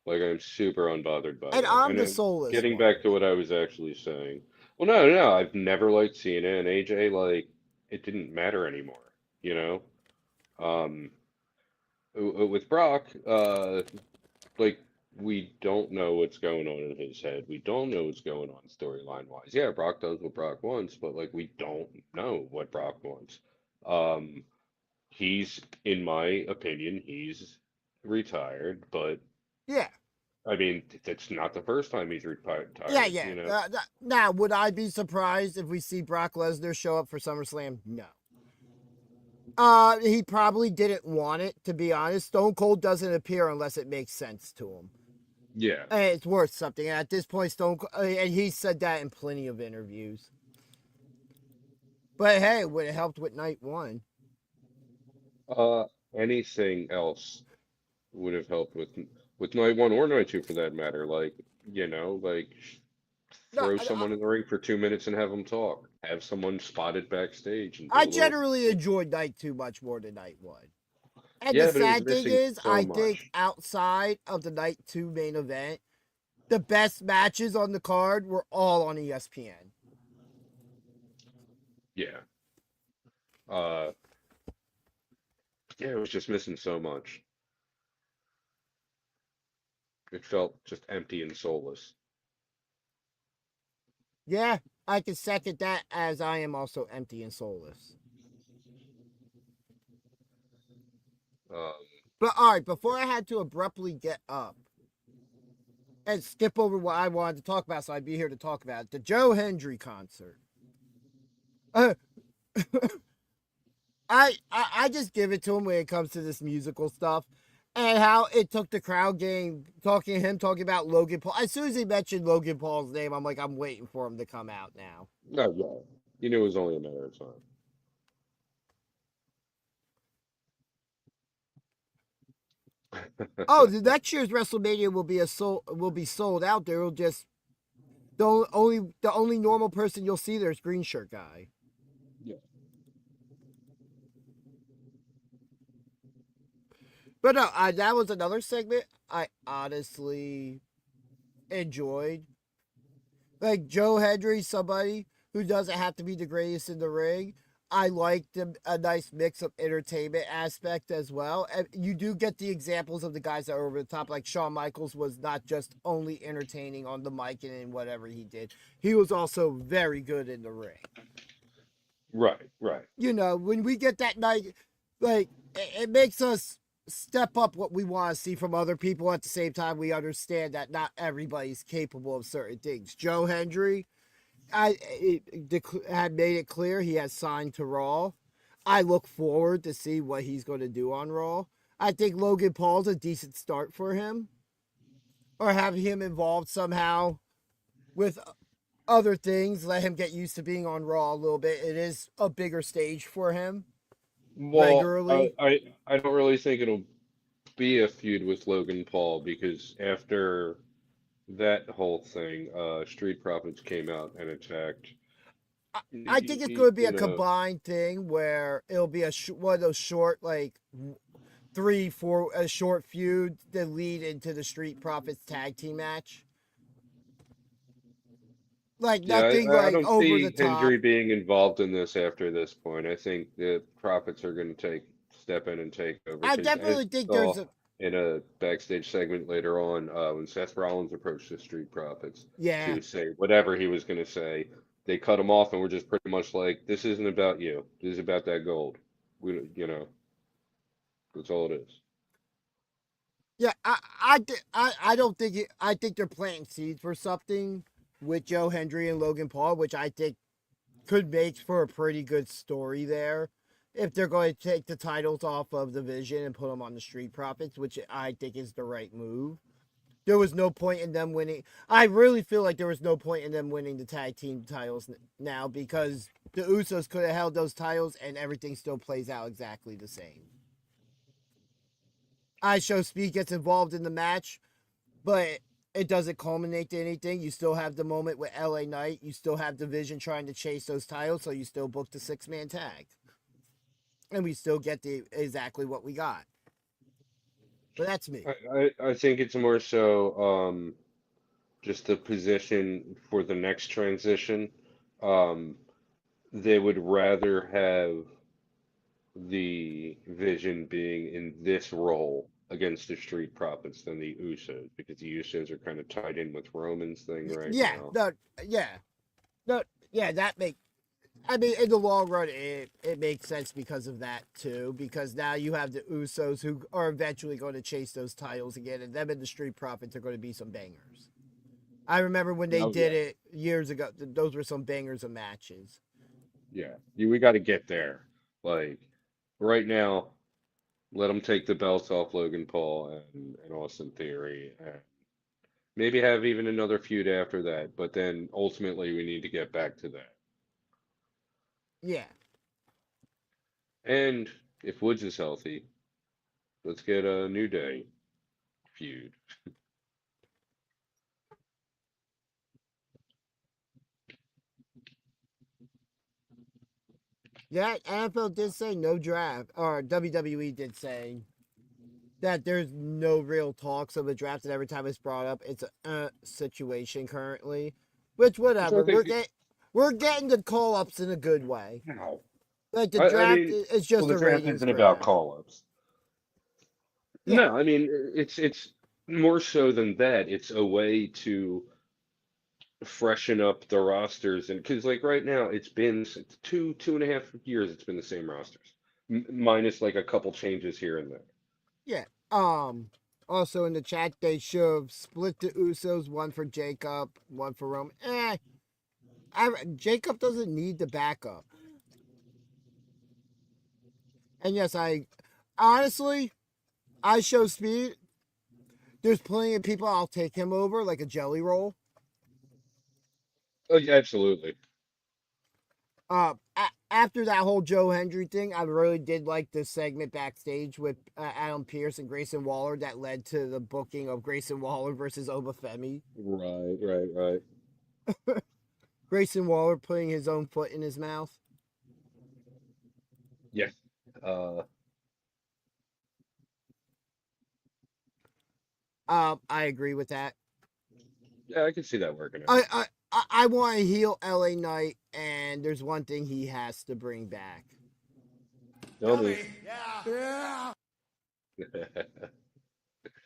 Like I'm super unbothered by and that. I'm And the then soulless getting one. back to what I was actually saying. Well, no. I've never liked Cena and AJ. Like it didn't matter anymore. You know. With Brock, like we don't know what's going on in his head. We don't know what's going on storyline wise. Yeah, Brock does what Brock wants, but like we don't know what Brock wants. Um, he's, in my opinion, he's retired, but Yeah. I mean, that's not the first time he's retired, Yeah. you know? Now, would I be surprised if we see Brock Lesnar show up for SummerSlam? No. He probably didn't want it, to be honest. Stone Cold doesn't appear unless it makes sense to him. Yeah. And it's worth something. And at this point, Stone Cold, and he said that in plenty of interviews. But hey, would it helped with night one? Anything else would have helped with night one or night two for that matter. Like, like throw someone in the ring for 2 minutes and have them talk. Have someone spotted backstage and I generally enjoyed night two much more than night one. And Yeah, the but it was sad thing missing is, so I much. think outside of the night two main event, the best matches on the card were all on ESPN. Yeah. Yeah, it was just missing so much. It felt just empty and soulless. Yeah, I can second that, as I am also empty and soulless. But all right, before I had to abruptly get up and skip over what I wanted to talk about, so I'd be here to talk about it, the Joe Hendry concert. I just give it to him when it comes to this musical stuff, and how it took the crowd getting talking about Logan Paul. As soon as he mentioned Logan Paul's name, I'm like, I'm waiting for him to come out now. No, yeah. You knew it was only a matter of time. Oh, the next year's WrestleMania will be sold out. There will just the only normal person you'll see there is Green Shirt Guy. Yeah. But no, that was another segment I honestly enjoyed. Like Joe Hendry, somebody who doesn't have to be the greatest in the ring. I liked a nice mix of entertainment aspect as well. And you do get the examples of the guys that are over the top. Like Shawn Michaels was not just only entertaining on the mic and in whatever he did. He was also very good in the ring. Right. When we get that night, like, it makes us step up what we want to see from other people. At the same time, we understand that not everybody's capable of certain things. Joe Hendry, had made it clear he has signed to Raw. I look forward to see what he's going to do on Raw. I think Logan Paul's a decent start for him, or have him involved somehow with other things. Let him get used to being on Raw a little bit. It is a bigger stage for him Well, regularly. I don't really think it'll be a feud with Logan Paul because after that whole thing, Street Profits came out and attacked. I think it's going to be You a know, combined thing where it'll be one of those short, like 3-4, a short feud that lead into the Street Profits tag team match. Like yeah, nothing I like don't over the see top. Hendry being involved in this after this point. I think the Profits are going to step in and take over I because as definitely you think there's saw a in a backstage segment later on, when Seth Rollins approached the Street Profits yeah. to say whatever he was going to say, they cut him off and were just pretty much like, "This isn't about you. This is about that gold. We, that's all it is." Yeah, I don't think I think they're planting seeds for something with Joe Hendry and Logan Paul, which I think could make for a pretty good story there. If they're going to take the titles off of the Vision and put them on the Street Profits, which I think is the right move. There was no point in them winning. I really feel like there was no point in them winning the tag team titles now because the Usos could have held those titles and everything still plays out exactly the same. Show Speed gets involved in the match, but it doesn't culminate to anything. You still have the moment with LA Knight. You still have Division trying to chase those titles, so you still book the 6-man tag. And we still get exactly what we got. But that's me. I think it's more so just the position for the next transition. Um, they would rather have the Vision being in this role against the Street Profits than the Usos because the Usos are kind of tied in with Roman's thing right Yeah, now. no, yeah, no, yeah. That make. I mean, in the long run, it makes sense because of that too. Because now you have the Usos who are eventually going to chase those titles again, and them and the Street Profits are going to be some bangers. I remember when they Oh did yeah, it years ago. Those were some bangers of matches. yeah. We got to get there. Like right now, let them take the belts off Logan Paul and Austin Theory, and maybe have even another feud after that. But then ultimately, we need to get back to that. Yeah. And if Woods is healthy, let's get a New Day feud. Yeah, NFL did say no draft, or WWE did say that there's no real talks of a draft, and every time it's brought up, it's a situation currently. Which Which I whatever, think, we're getting the call ups in a good way. no. Like the I draft mean, is well, just the a draft ratings isn't about grab. call-ups. Yeah, No, I mean it's more so than that. It's a way to freshen up the rosters, and because like right now it's been 2.5 years. It's been the same rosters, minus like a couple changes here and there. yeah. Also in the chat, they should have split the Usos, one for Jacob, one for Roman. Jacob doesn't need the backup. And yes, I honestly, I show speed. There's plenty of people I'll take him over, like a jelly roll. Oh, yeah, absolutely. After that whole Joe Hendry thing, I really did like the segment backstage with Adam Pearce and Grayson Waller that led to the booking of Grayson Waller versus Obafemi. Right, right, right. Grayson Waller putting his own foot in his mouth. Yeah. Uh, I agree with that. yeah, I can see that working out. I want to heal LA Knight, and there's one thing he has to bring back. Tell me. Yeah.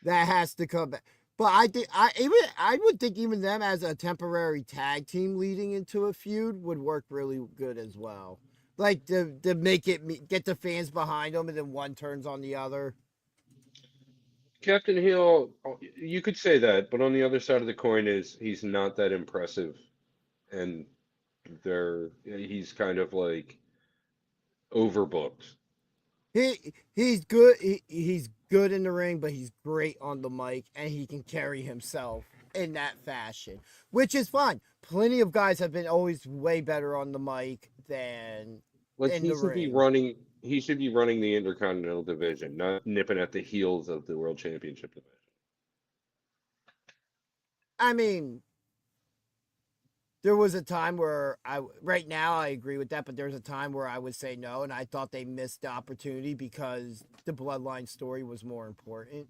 That has to come back. But I would think even them as a temporary tag team leading into a feud would work really good as well. Like to make it get the fans behind them, and then one turns on the other. Captain Hill, you could say that, but on the other side of the coin is he's not that impressive, and he's kind of like overbooked. He's good. He's good in the ring, but he's great on the mic, and he can carry himself in that fashion, which is fine. Plenty of guys have been always way better on the mic than Like in the ring. he should be running the Intercontinental division, not nipping at the heels of the World Championship division. I mean, there was a time where right now I agree with that, but there was a time where I would say no, and I thought they missed the opportunity because the Bloodline story was more important.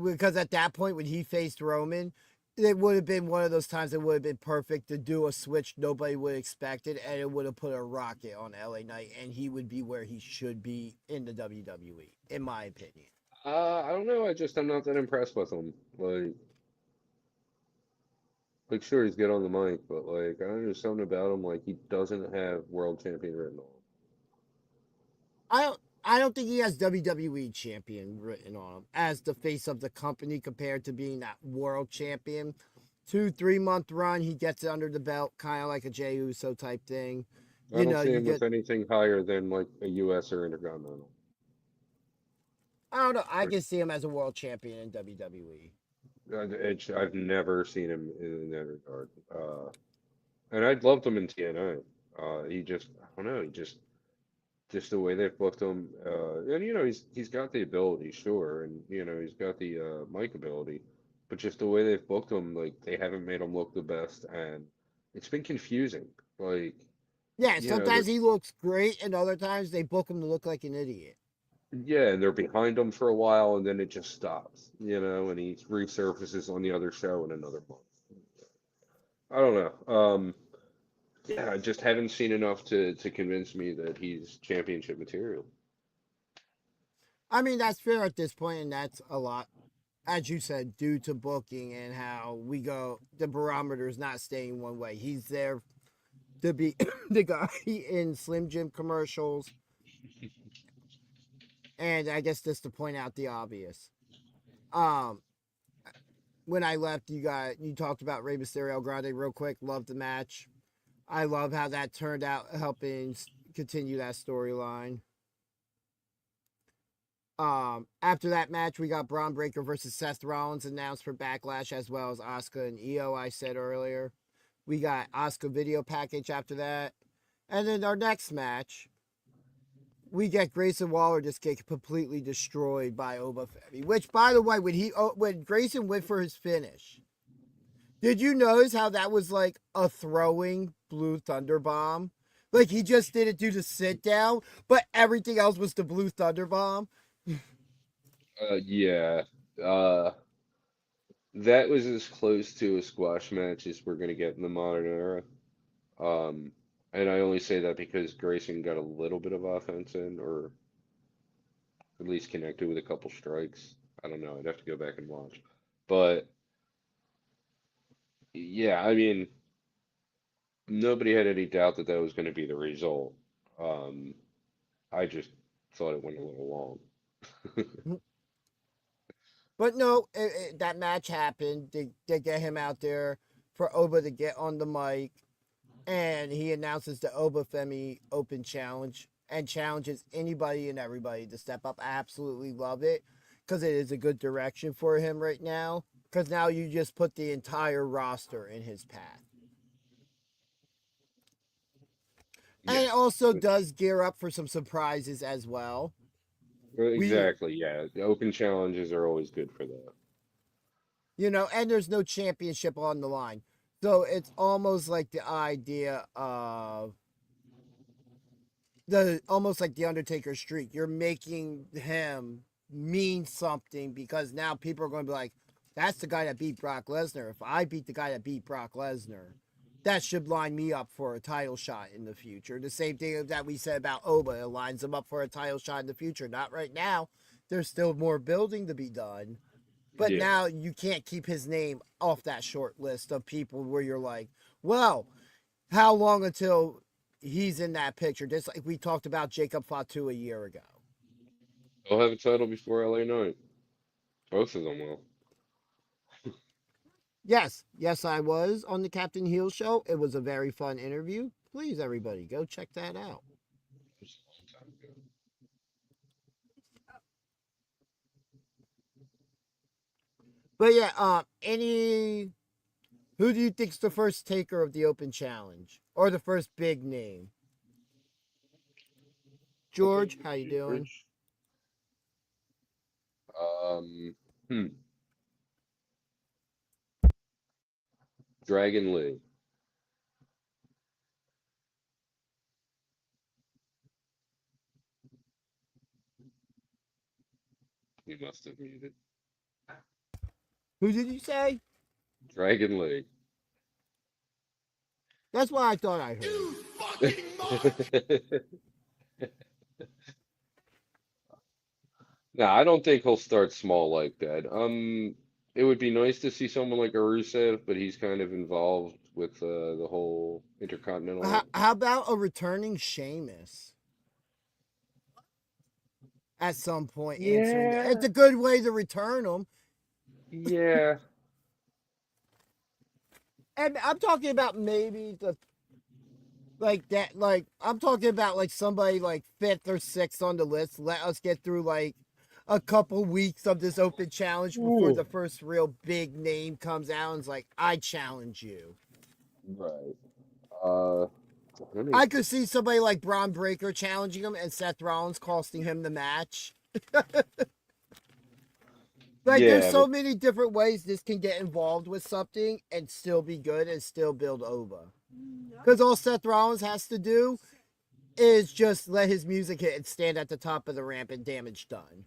Because at that point, when he faced Roman, it would have been one of those times that would have been perfect to do a switch nobody would expect it, and it would have put a rocket on LA Knight, and he would be where he should be in the WWE, in my opinion. I don't know. I'm not that impressed with him. Like sure he's good on the mic, but like I don't know, there's something about him like he doesn't have world champion written on him. I don't think he has WWE champion written on him as the face of the company compared to being that world champion. 2-3 month run, he gets it under the belt, kind of like a Jey Uso type thing. I don't see him with anything higher than like a US or Intercontinental. I don't know. I can see him as a world champion in WWE. I've never seen him in that regard. And I'd loved him in TNA. He just, I don't know, just the way they've booked him. And you know, he's got the ability, sure, and you know, he's got the mic ability, but just the way they've booked him, like they haven't made him look the best, and it's been confusing. Like, yeah, you know, sometimes he looks great, and other times they book him to look like an idiot. yeah, and they're behind him for a while, and then it just stops, you know, and he resurfaces on the other show in another month. I don't know. Yeah, I just haven't seen enough to convince me that he's championship material. I mean, that's fair at this point, and that's a lot, as you said, due to booking and how the barometer is not staying one way. He's there to be the guy in Slim Jim commercials. And I guess just to point out the obvious. When I left, you talked about Rey Mysterio Grande real quick. Loved the match. I love how that turned out, helping continue that storyline. After that match, we got Braun Breaker versus Seth Rollins announced for Backlash, as well as Asuka and Io, I said earlier. We got Asuka video package after that. And then our next match, we get Grayson Waller just get completely destroyed by Obafemi. Which, by the way, when Grayson went for his finish, did you notice how that was like a throwing Blue Thunder Bomb? Like he just didn't do the sit down, but everything else was the Blue Thunder Bomb. Yeah. That was as close to a squash match as we're gonna get in the modern era. And I only say that because Grayson got a little bit of offense in, or at least connected with a couple strikes. I don't know. I'd have to go back and watch. But yeah, I mean, nobody had any doubt that that was going to be the result. Um, I just thought it went a little long. But no, that match happened. They get him out there for Oba to get on the mic, and he announces the Obafemi Open Challenge and challenges anybody and everybody to step up. I absolutely love it because it is a good direction for him right now. Because now you just put the entire roster in his path. And it also does gear up for some surprises as well. Exactly, yeah. The open challenges are always good for that. You know, and there's no championship on the line. So it's almost like the idea of almost like the Undertaker streak. You're making him mean something because now people are going to be like, that's the guy that beat Brock Lesnar. If I beat the guy that beat Brock Lesnar, that should line me up for a title shot in the future. The same thing that we said about Oba. It lines him up for a title shot in the future. Not right now. There's still more building to be done. But now you can't keep his name off that short list of people where you're like, well, how long until he's in that picture? Just like we talked about Jacob Fatu a year ago. They'll have a title before LA Knight. Both of them will. Yes, I was on the Captain Heel show. It was a very fun interview. Please, everybody, go check that out. It was a long time ago. But yeah, who do you think's the first taker of the Open Challenge or the first big name? George, how you doing? Um, hmm. Dragon Lee. You must have muted. Who did you say? Dragon Lee. That's what I thought I heard. No, I don't think he'll start small like that. It would be nice to see someone like a Rusev, but he's kind of involved with the whole Intercontinental. How about a returning Sheamus? At some point, answering. Yeah. It's a good way to return them. Yeah. And I'm talking about maybe I'm talking about like somebody like 5th or 6th on the list. Let us get through like a couple weeks of this Open Challenge before the first real big name comes out and is like, I challenge you. Right. I could see somebody like Braun Breaker challenging him and Seth Rollins costing him the match. There's so many different ways this can get involved with something and still be good and still build over. Because all Seth Rollins has to do is just let his music hit and stand at the top of the ramp and damage done.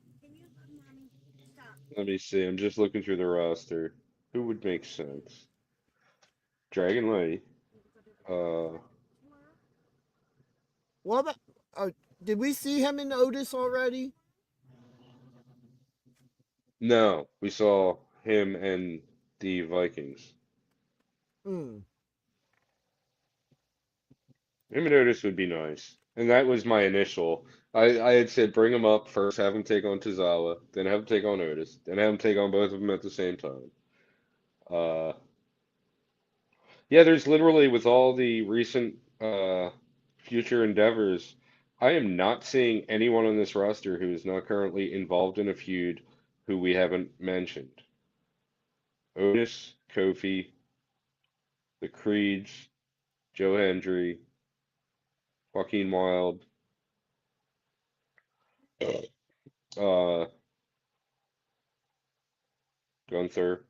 Let me see. I'm just looking through the roster. Who would make sense? Dragon Lee. What about? Did we see him in Otis already? No, we saw him and the Vikings. Hmm. Him and Otis would be nice. And that was my initial. I had said bring him up first, have him take on Tozawa, then have him take on Otis, then have him take on both of them at the same time. Uh, yeah, there's literally with all the recent future endeavors, I am not seeing anyone on this roster who is not currently involved in a feud who we haven't mentioned. Otis, Kofi, the Creeds, Joe Hendry, Joaquin Wilde, uh, Gunther.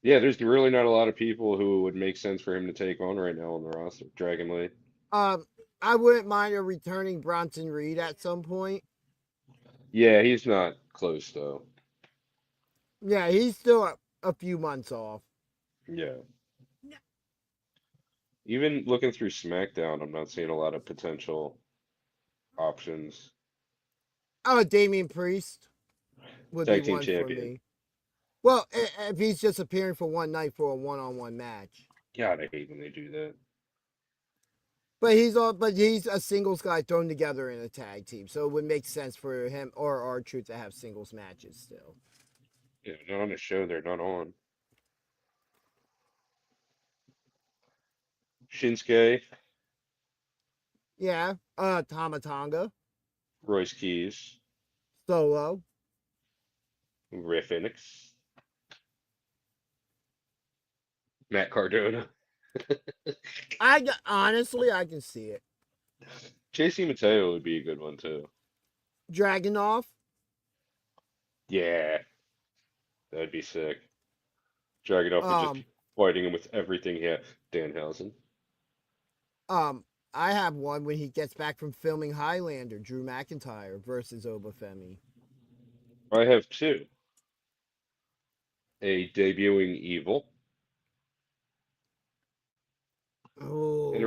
Yeah, there's really not a lot of people who would make sense for him to take on right now on the roster. Dragon Lee. I wouldn't mind a returning Bronson Reed at some point. Yeah, he's not close though. Yeah, he's still a few months off. Yeah. Even looking through SmackDown, I'm not seeing a lot of potential options. Oh, Damian Priest would Tag be team one champion. for me. Well, if he's just appearing for one night for a one-on-one match. God, I hate when they do that. But he's a singles guy thrown together in a tag team, so it would make sense for him or R-Truth to have singles matches still. Yeah, not on a show they're not on. Shinsuke, Yeah, Tama Tonga, Royce Keys, Solo. Ray Phoenix, Matt Cardona. Honestly, I can see it. JC Mateo would be a good one too. Dragunov. Yeah, that'd be sick. Dragunov would just be fighting him with everything he had. Danhausen. I have one when he gets back from filming Highlander, Drew McIntyre versus Obafemi. I have two. A debuting Evil. Oh. And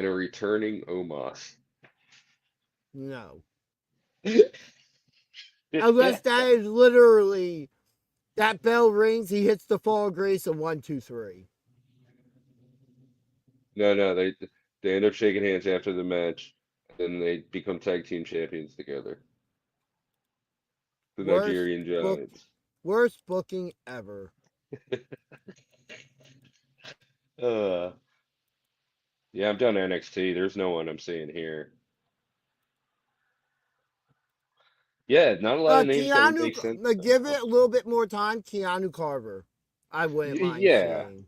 a returning Omos. No. Unless that is literally that bell rings, he hits the fall of grace of 1, 2, 3. No, they end up shaking hands after the match, Then they become tag team champions together. The Worst Nigerian book, Giants. worst booking ever. Uh, yeah, I'm done NXT. There's no one I'm seeing here. Yeah, not a lot of names that would make sense right Give now. it a little bit more time. Keanu Carver, I wouldn't mind Yeah, seeing.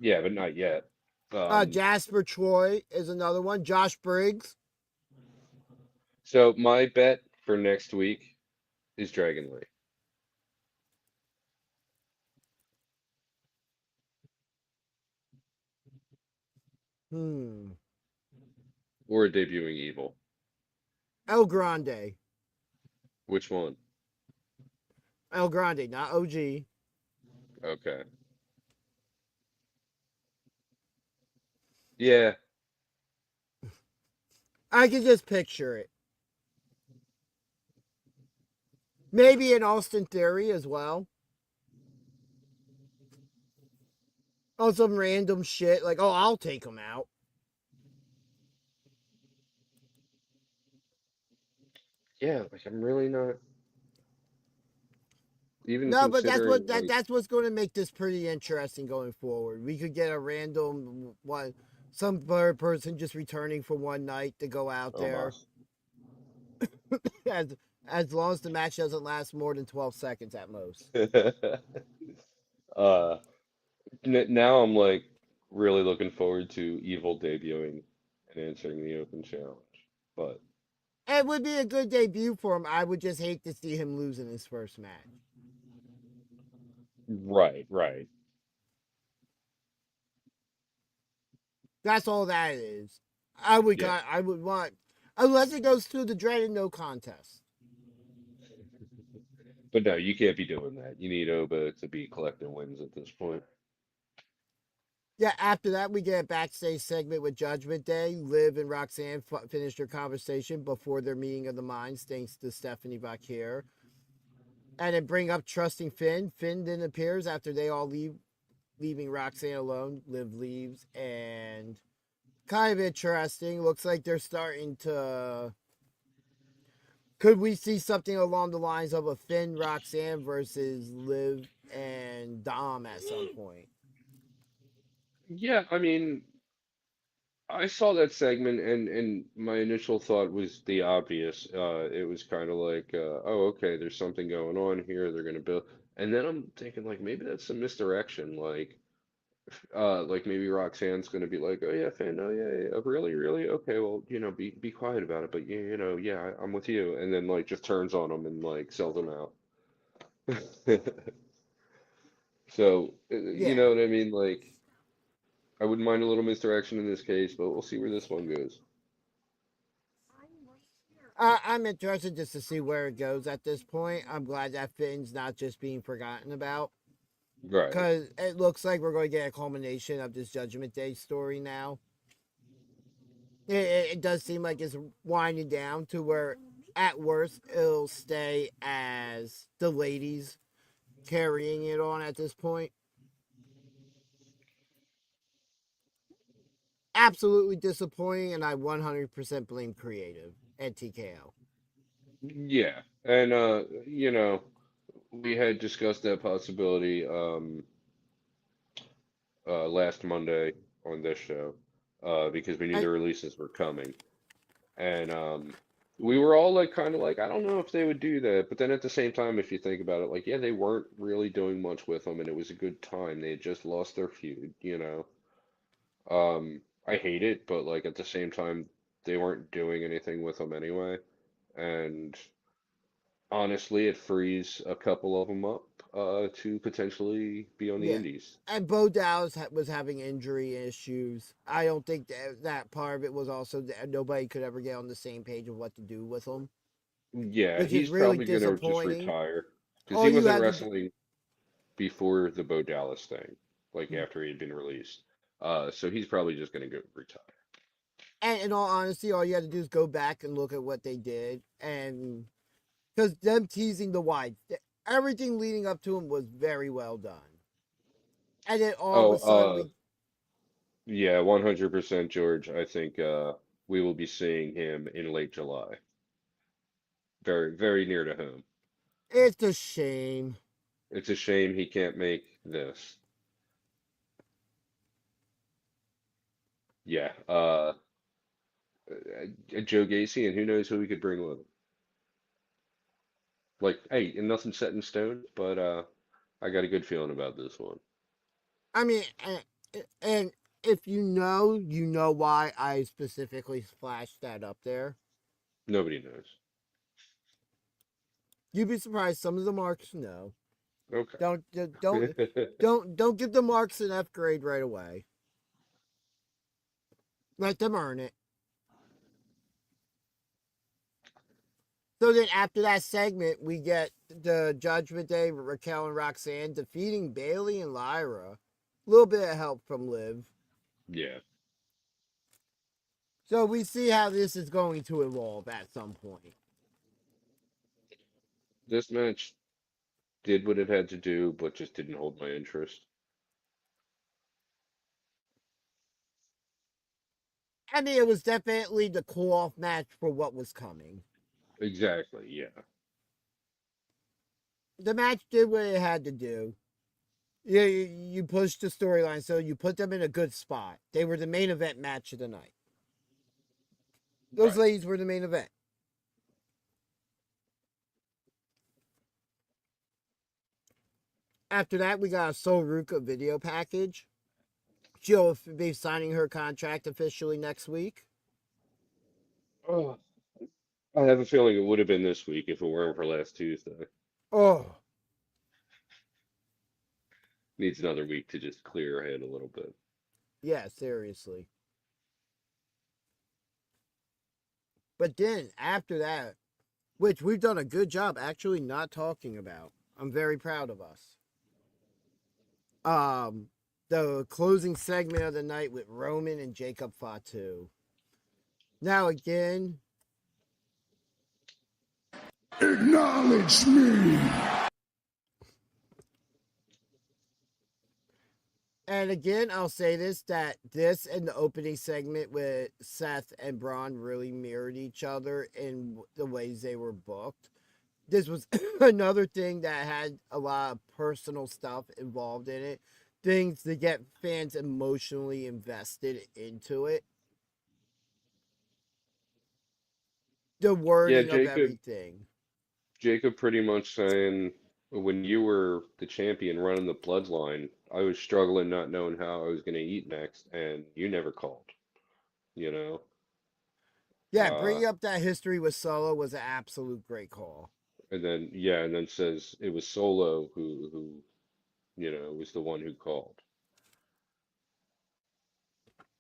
yeah, but not yet. Um, Jasper Troy is another one. Josh Briggs. so my bet for next week is Dragon Lee Hmm. or debuting Evil. El Grande. Which one? El Grande, not OG. Okay. Yeah, I can just picture it. Maybe an Austin Theory as well. On some random shit like, oh, I'll take him out. yeah. Like I'm really not even No, but considering like. that's what's going to make this pretty interesting going forward. We could get a random one, some person just returning for one night to go out Oh my. there, as as long as the match doesn't last more than 12 seconds at most. uh, now I'm like really looking forward to Evil debuting and answering the Open Challenge. But It would be a good debut for him. I would just hate to see him lose in his first match. right, right. That's all that is. Yeah. I would want, unless it goes to the dreaded no contest. But no, you can't be doing that. You need Oba to be collecting wins at this point. Yeah, after that, we get a backstage segment with Judgment Day. Liv and Roxanne finished their conversation before their meeting of the minds, thanks to Stephanie Bakir. And then bring up Trusting Finn. Finn then appears after they all leave, leaving Roxanne alone. Liv leaves, and kind of interesting. Looks like they're starting to. Could we see something along the lines of a Finn Roxanne versus Liv and Dom at some point? Yeah, I mean, I saw that segment and my initial thought was the obvious. It was kind of like, oh, okay, there's something going on here. They're gonna build, and then I'm thinking like maybe that's some misdirection. Like maybe Roxanne's gonna be like, oh yeah, fan, oh yeah, yeah, really, really, okay, well, be quiet about it, but yeah, yeah, I'm with you, and then like just turns on them and like sells them out. So, you Yeah. know what I mean? Like, I wouldn't mind a little misdirection in this case, but we'll see where this one goes. I'm interested just to see where it goes at this point. I'm glad that Finn's not just being forgotten about, Right. because it looks like we're going to get a culmination of this Judgment Day story now. It does seem like it's winding down to where, at worst, it'll stay as the ladies carrying it on at this point. Absolutely disappointing, and I 100% blame creative at TKO. Yeah. And we had discussed that possibility last Monday on this show because we knew I, the releases were coming. And we were all like kind of like, I don't know if they would do that. But then at the same time, if you think about it, like, yeah, they weren't really doing much with them, and it was a good time. They had just lost their feud, you know. I hate it, but like at the same time, they weren't doing anything with them anyway. And honestly, it frees a couple of them up to potentially be on the yeah. indies. And Bo Dallas was having injury issues. I don't think that part of it was also that nobody could ever get on the same page of what to do with him, Yeah, which is he's really probably gonna just disappointing. retire because All he you wasn't had to do, wrestling before the Bo Dallas thing, like hmm. after he had been released. So he's probably just gonna go retire. And in all honesty, all you had to do is go back and look at what they did, and because them teasing the wide, everything leading up to him was very well done. And then all of Oh, a sudden, we yeah, 100% George. I think we will be seeing him in late July. Very, very near to home. It's a shame. It's a shame he can't make this. Yeah. Joe Gacy, and who knows who we could bring with him. Like, hey, and nothing's set in stone, but I got a good feeling about this one. I mean, and if you know why I specifically flashed that up there. Nobody knows. You'd be surprised. Some of the marks know. Okay. Don't give the marks an F grade right away. Let them earn it. So then after that segment, we get the Judgment Day, Raquel and Roxanne defeating Bayley and Lyra. A little bit of help from Liv. Yeah. So we see how this is going to evolve at some point. This match did what it had to do, but just didn't hold my interest. I mean, it was definitely the cool-off match for what was coming. Exactly, yeah. The match did what it had to do. You pushed the storyline, so you put them in a good spot. They were the main event match of the night. Those Right. ladies were the main event. After that, we got a Sol Ruka video package. She'll be signing her contract officially next week. Oh, I have a feeling it would have been this week if it weren't for last Tuesday. Oh, Needs another week to just clear her head a little bit. yeah, seriously. But then after that, which we've done a good job actually not talking about. I'm very proud of us. The closing segment of the night with Roman and Jacob Fatu. Now again, acknowledge me. and again, I'll say that this and the opening segment with Seth and Braun really mirrored each other in the ways they were booked. This was another thing that had a lot of personal stuff involved in it. Things to get fans emotionally invested into it. The Yeah, wording of Jacob. everything. Jacob pretty much saying when you were the champion running the bloodline, I was struggling not knowing how I was going to eat next, and you never called, you know? Yeah, Uh, bringing up that history with Solo was an absolute great call. and then yeah, and then says it was Solo who was the one who called.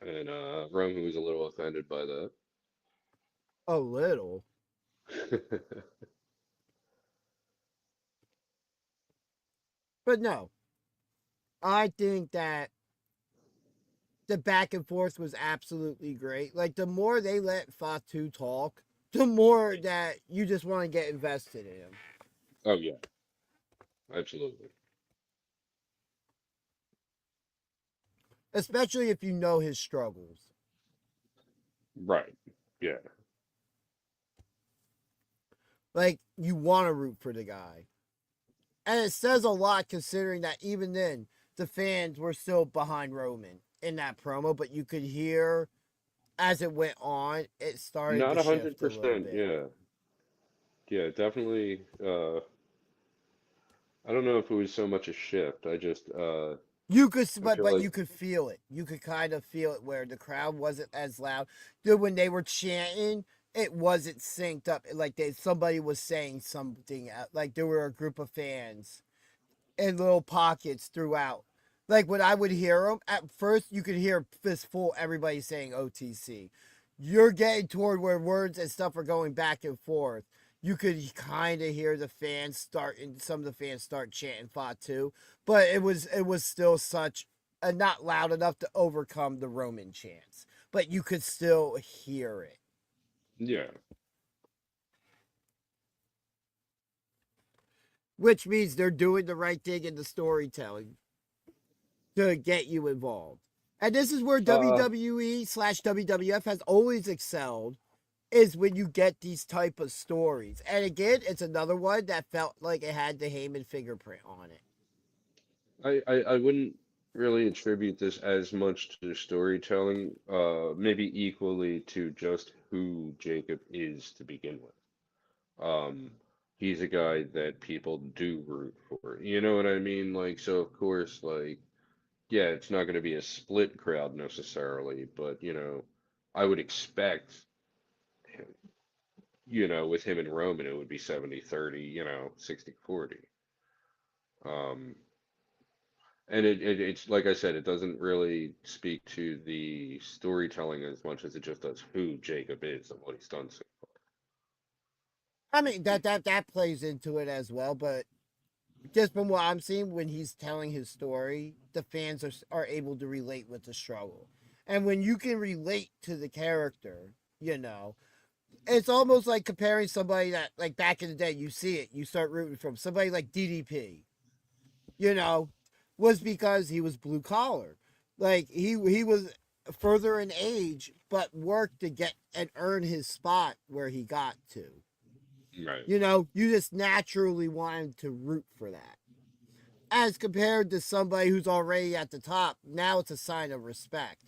And Roman was a little offended by that. A little. But no, I think that the back and forth was absolutely great. Like, the more they let Fatu talk, the more that you just want to get invested in him. Oh yeah, absolutely. Especially if you know his struggles. Right. Yeah. Like, you want to root for the guy. And it says a lot considering that even then, the fans were still behind Roman in that promo, but you could hear as it went on, it started Not to a hundred shift a little percent. bit. Yeah. Yeah, definitely. I don't know if it was so much a shift. You could, I feel but like you could feel it. You could kind of feel it where the crowd wasn't as loud. Dude, when they were chanting, it wasn't synced up. Like somebody was saying something. Like there were a group of fans in little pockets throughout. Like when I would hear them, at first you could hear fistful everybody saying OTC. You're getting toward where words and stuff are going back and forth. You could kind of hear the fans start, and some of the fans start chanting Fatu, but it was still such not loud enough to overcome the Roman chants, but you could still hear it, yeah. which means they're doing the right thing in the storytelling to get you involved. And this is where WWE/WWF has always excelled, is when you get these type of stories. And again, it's another one that felt like it had the Heyman fingerprint on it. I wouldn't really attribute this as much to storytelling, maybe equally to just who Jacob is to begin with. He's a guy that people do root for. You know what I mean? Like, so of course, like, yeah, it's not going to be a split crowd necessarily, but I would expect, with him and Roman, it would be 70-30, 60-40. Um, and it's like I said, it doesn't really speak to the storytelling as much as it just does who Jacob is and what he's done so I mean, that plays into it as well, but just from what I'm seeing, when he's telling his story, the fans are able to relate with the struggle. And when you can relate to the character, it's almost like comparing somebody that, like back in the day, you see it, you start rooting for somebody like DDP, was because he was blue collar. Like he was further in age, but worked to get and earn his spot where he got to. on. Right. You just naturally wanted to root for that. As compared to somebody who's already at the top, now it's a sign of respect.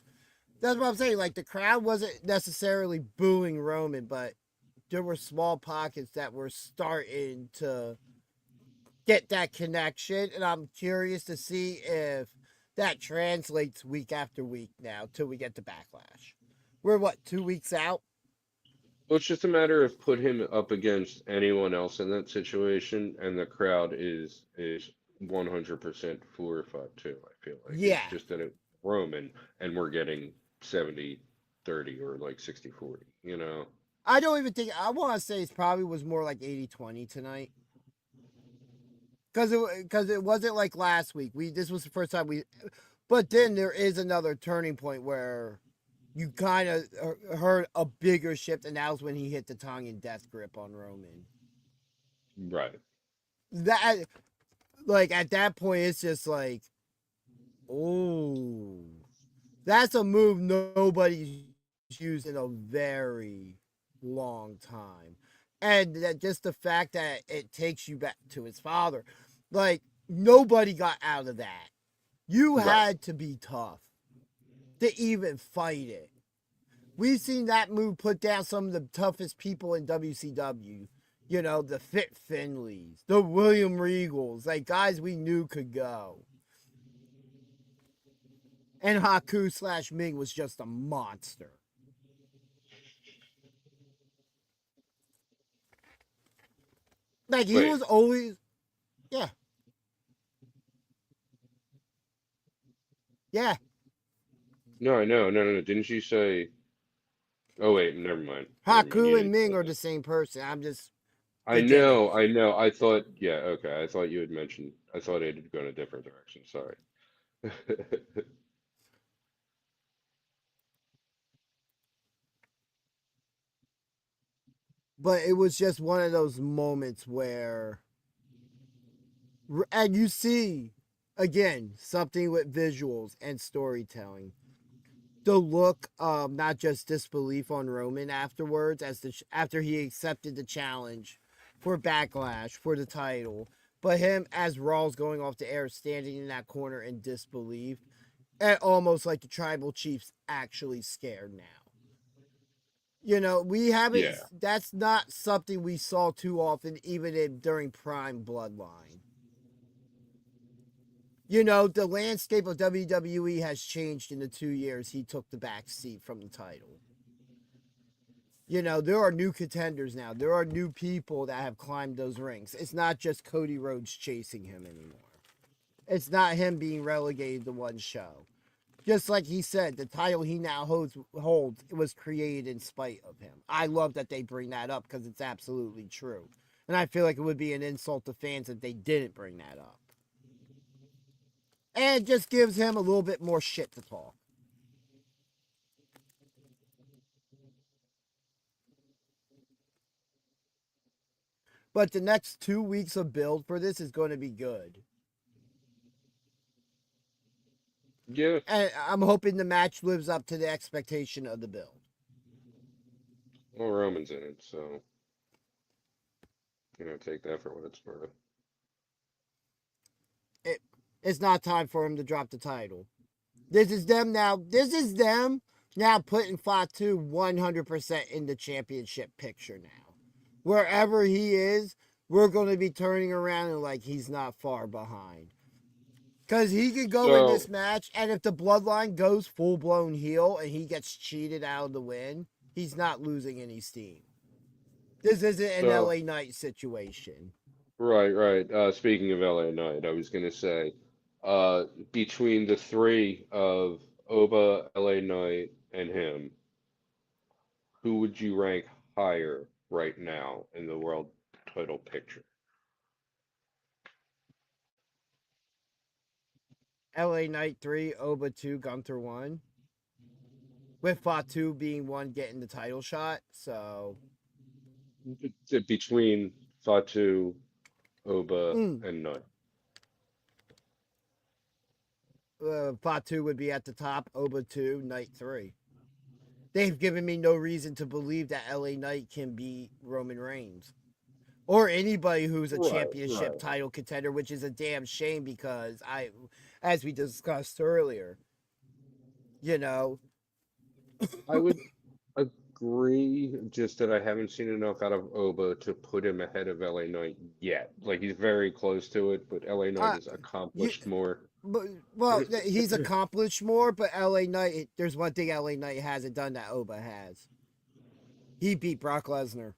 That's what I'm saying. Like, the crowd wasn't necessarily booing Roman, but there were small pockets that were starting to get that connection. And I'm curious to see if that translates week after week now till we get to Backlash. We're, 2 weeks out? Well, it's just a matter of put him up against anyone else in that situation, and the crowd is 100% for too. I feel like Yeah. it's just that it's Roman, and we're getting 70-30 or like 60-40. I don't even think, I want to say it probably was more like 80-20 tonight. Because it wasn't like last week. This was the first time but then there is another turning point where you kind of heard a bigger shift, and that was when he hit the Tongan death grip on Roman. Right. That, like, at that point, it's just like, oh, that's a move nobody's used in a very long time. And that just the fact that it takes you back to his father. Like, nobody got out of that. You Right. had to be tough to even fight it. We've seen that move put down some of the toughest people in WCW. The Fit Finleys, the William Regals, like guys we knew could go. And Haku/Ming was just a monster. Like, he Wait. was always, yeah. Yeah. No, I know. No, no, no. Didn't you say? Oh wait, never mind. Never mind. You Haku and didn't Ming say are that. the same person. I'm just I the gimmick. know, I know. I thought, yeah, okay. I thought you had mentioned. I thought it had gone a different direction. Sorry. But it was just one of those moments where, and you see, again, something with visuals and storytelling. The look of not just disbelief on Roman afterwards, after he accepted the challenge for Backlash for the title, but him as Raw's going off the air, standing in that corner in disbelief, and almost like the tribal chief's actually scared now. We haven't. Yeah. That's not something we saw too often, even during Prime Bloodline. The landscape of WWE has changed in the 2 years he took the back seat from the title. There are new contenders now. There are new people that have climbed those rings. It's not just Cody Rhodes chasing him anymore. It's not him being relegated to one show. Just like he said, the title he now holds was created in spite of him. I love that they bring that up because it's absolutely true. And I feel like it would be an insult to fans if they didn't bring that up. And it just gives him a little bit more shit to talk. But the next 2 weeks of build for this is going to be good. Yeah. And I'm hoping the match lives up to the expectation of the build. Well, Roman's in it, so take that for what it's worth. It's not time for him to drop the title. This is them now. This is them now putting Fatu 100% in the championship picture now. Wherever he is, we're going to be turning around and like he's not far behind. Because he can go in this match, and if the bloodline goes full blown heel and he gets cheated out of the win, he's not losing any steam. This isn't an LA Knight situation. Right. Speaking of LA Knight, I was gonna say, between the three of Oba, LA Knight, and him, who would you rank higher right now in the world title picture? LA Knight 3, Oba 2, Gunther 1. With Fatu being one getting the title shot, so Between Fatu, Oba, and Knight. Fatu would be at the top, Oba 2, Knight 3. They've given me no reason to believe that LA Knight can beat Roman Reigns. Or anybody who's a championship title contender, which is a damn shame because as we discussed earlier, I would agree, just that I haven't seen enough out of Oba to put him ahead of LA Knight yet. Like he's very close to it, but LA Knight has accomplished more. Well, he's accomplished more, but LA Knight, there's one thing LA Knight hasn't done that Oba has. He beat Brock Lesnar.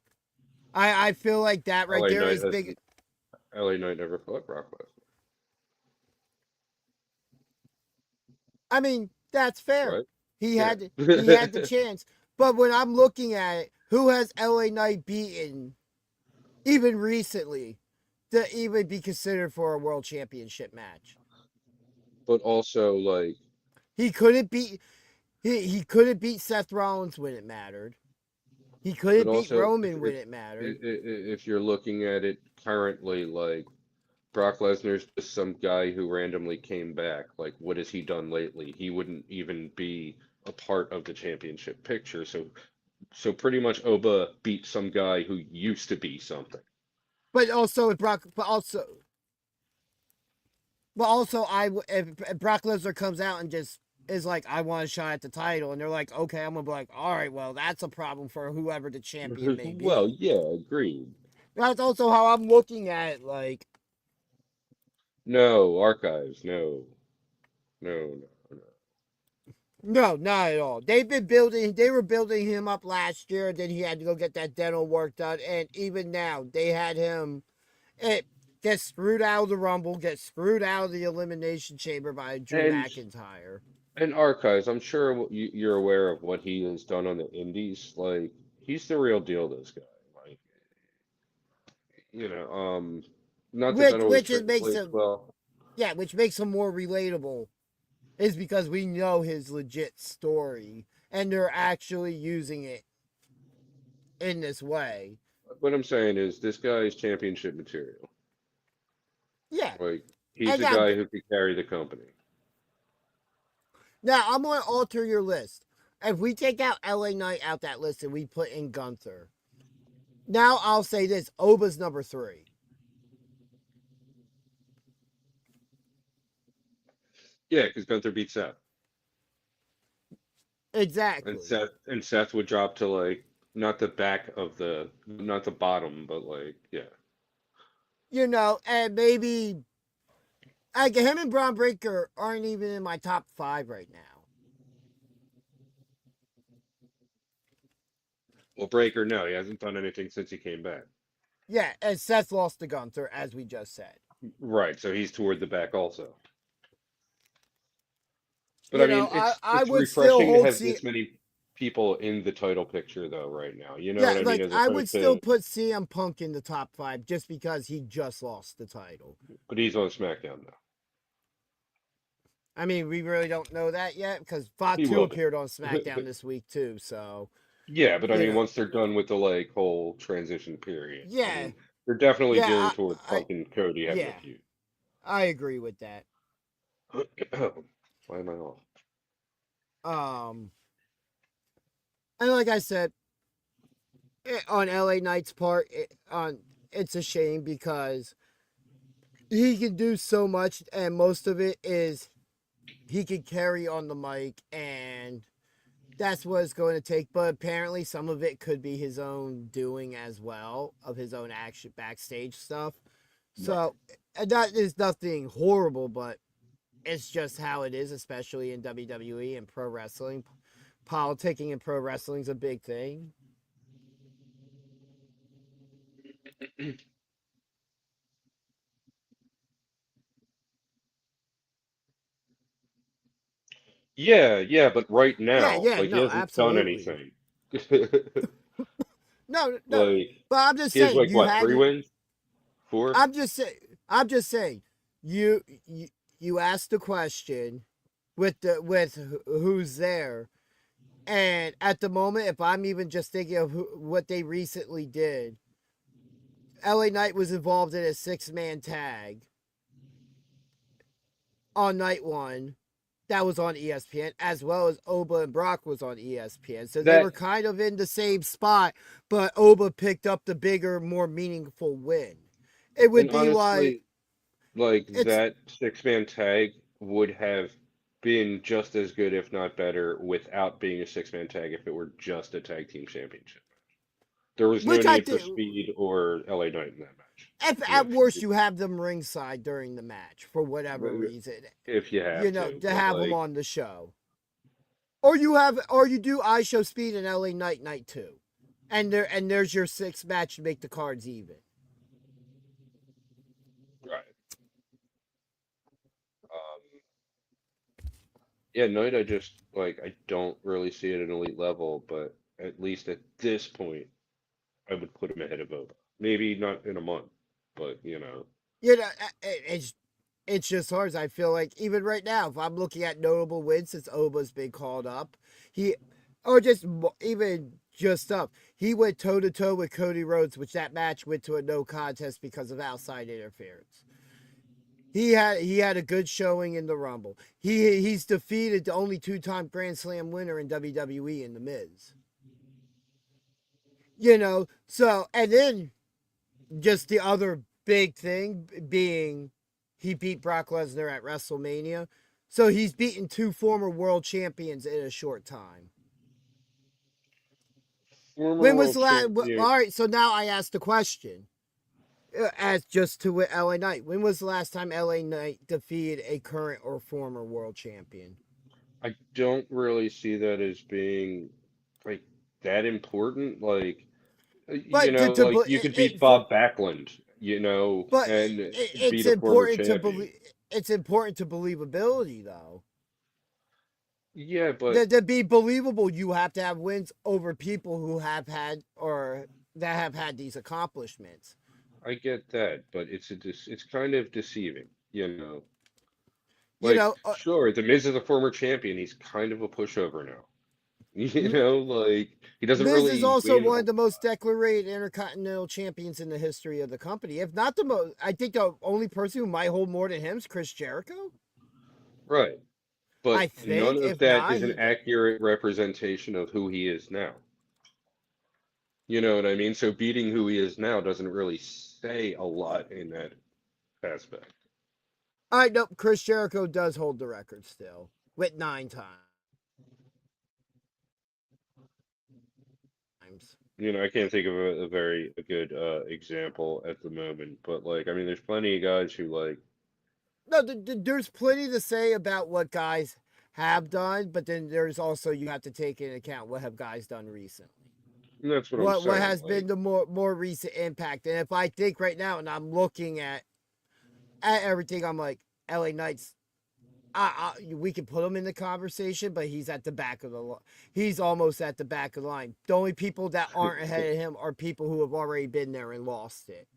I feel like that right there is big. LA Knight never fought Brock Lesnar. I mean, that's fair. Right? He had the chance. But when I'm looking at it, who has LA Knight beaten even recently to even be considered for a world championship match? But also, like, he couldn't beat Seth Rollins when it mattered. He couldn't beat Roman when it mattered. If you're looking at it currently, like, Brock Lesnar's just some guy who randomly came back. Like, what has he done lately? He wouldn't even be a part of the championship picture. So pretty much Oba beat some guy who used to be something. But also, if Brock Lesnar comes out and just is like, I want a shot at the title, and they're like, okay, I'm gonna be like, all right, well, that's a problem for whoever the champion may be. Well, yeah, agreed. That's also how I'm looking at it, like. No, archives, no. No, not at all. They were building him up last year, then he had to go get that dental work done, and even now, they had him get screwed out of the Rumble, get screwed out of the Elimination Chamber by Drew McIntyre. And archives, I'm sure you're aware of what he has done on the indies. Like, he's the real deal, this guy. Like, not that always translates well. Yeah, which makes him more relatable, is because we know his legit story, and they're actually using it in this way. What I'm saying is, this guy is championship material. Yeah. Like, he's a guy who could carry the company. Now, I'm going to alter your list. If we take out LA Knight out that list and we put in Gunther, now I'll say this, Oba's number 3. Yeah, because Gunther beat Seth. Exactly. And Seth would drop to, like, not the bottom, but, like, yeah. And maybe like him and Braun Breaker aren't even in my top 5 right now. Well, Breaker, no, he hasn't done anything since he came back. Yeah, and Seth lost to Gunther, as we just said. Right, so he's toward the back also. But it's refreshing to have this many people in the title picture, though, right now. You know what I mean? I would still put CM Punk in the top 5 just because he just lost the title. But he's on SmackDown now. I mean, we really don't know that yet because Fatu appeared on SmackDown this week too. So. Yeah, but I mean, once they're done with the whole transition period, yeah, they're definitely gearing towards Punk and Cody having a feud. I agree with that. Why am I off? And like I said, on LA Knight's part, it's a shame because he can do so much, and most of it is he can carry on the mic, and that's what it's going to take. But apparently, some of it could be his own doing as well, of his own action backstage stuff. So and that is nothing horrible, but it's just how it is, especially in WWE and pro wrestling. Politicking in pro wrestling is a big thing. Yeah, but right now, Yeah, like he no, hasn't done absolutely. anything. No, Like but I'm just he has saying like you what, had 3 wins? 4? I'm just saying you you asked the question with who's there, and at the moment, if I'm even just thinking of what they recently did, LA Knight was involved in a 6-man tag on night one. That was on ESPN, as well as Oba and Brock was on ESPN. So they That were kind of in the same spot, but Oba picked up the bigger, more meaningful win. It would and be like honestly, like it's that 6-man tag would have been just as good, if not better, without being a 6-man tag if it were just a tag team championship. There was no which I need for think. Speed or LA Knight in that match. If You know, at worst you have them ringside during the match for whatever reason, if you have to, to but have them like, on the show, or you do I Show Speed and LA Knight night 2, and there's your 6 match to make the cards even. right. Yeah, Knight, I just like I don't really see it at an elite level, but at least at this point, I would put him ahead of Oba. Maybe not in a month, but You know, it's just hard. I feel like even right now, if I'm looking at notable wins since Oba's been called up, he or just even just up, he went toe to toe with Cody Rhodes, which that match went to a no contest because of outside interference. He had a good showing in the Rumble. He's defeated the only 2-time Grand Slam winner in WWE in The Miz. So and then just the other big thing being he beat Brock Lesnar at WrestleMania. So he's beaten 2 former world champions in a short time. former When was world the last? All champion. right, so now I ask the question. As just to with LA Knight, when was the last time LA Knight defeated a current or former world champion? I don't really see that as being like that important. Like, But like you could beat Bob Backlund, but and it's beat a former important to champion. believe. It's important to believability, though. Yeah, but To be believable, you have to have wins over people who have had or that have had these accomplishments. I get that, but it's kind of deceiving, You Like, know, sure, The Miz is a former champion. He's kind of a pushover now. Like he doesn't Miz is really also win. one of the most decorated intercontinental champions in the history of the company. If not the most, I think the only person who might hold more than him is Chris Jericho. Right. But I none think. of If that not, is an he. accurate representation of who he is now. You know what I mean? So beating who he is now doesn't really say a lot in that aspect. I know Chris Jericho does hold the record still with 9 times. I can't think of a very good example at the moment, but like, I mean, there's plenty of guys who like, No, there's plenty to say about what guys have done, but then there's also you have to take into account what have guys done recently. and that's what I'm What saying. has been the more recent impact? And if I think right now, and I'm looking at everything, I'm like LA Knights. We can put him in the conversation, but he's at the back of the line. He's almost at the back of the line. The only people that aren't ahead of him are people who have already been there and lost it.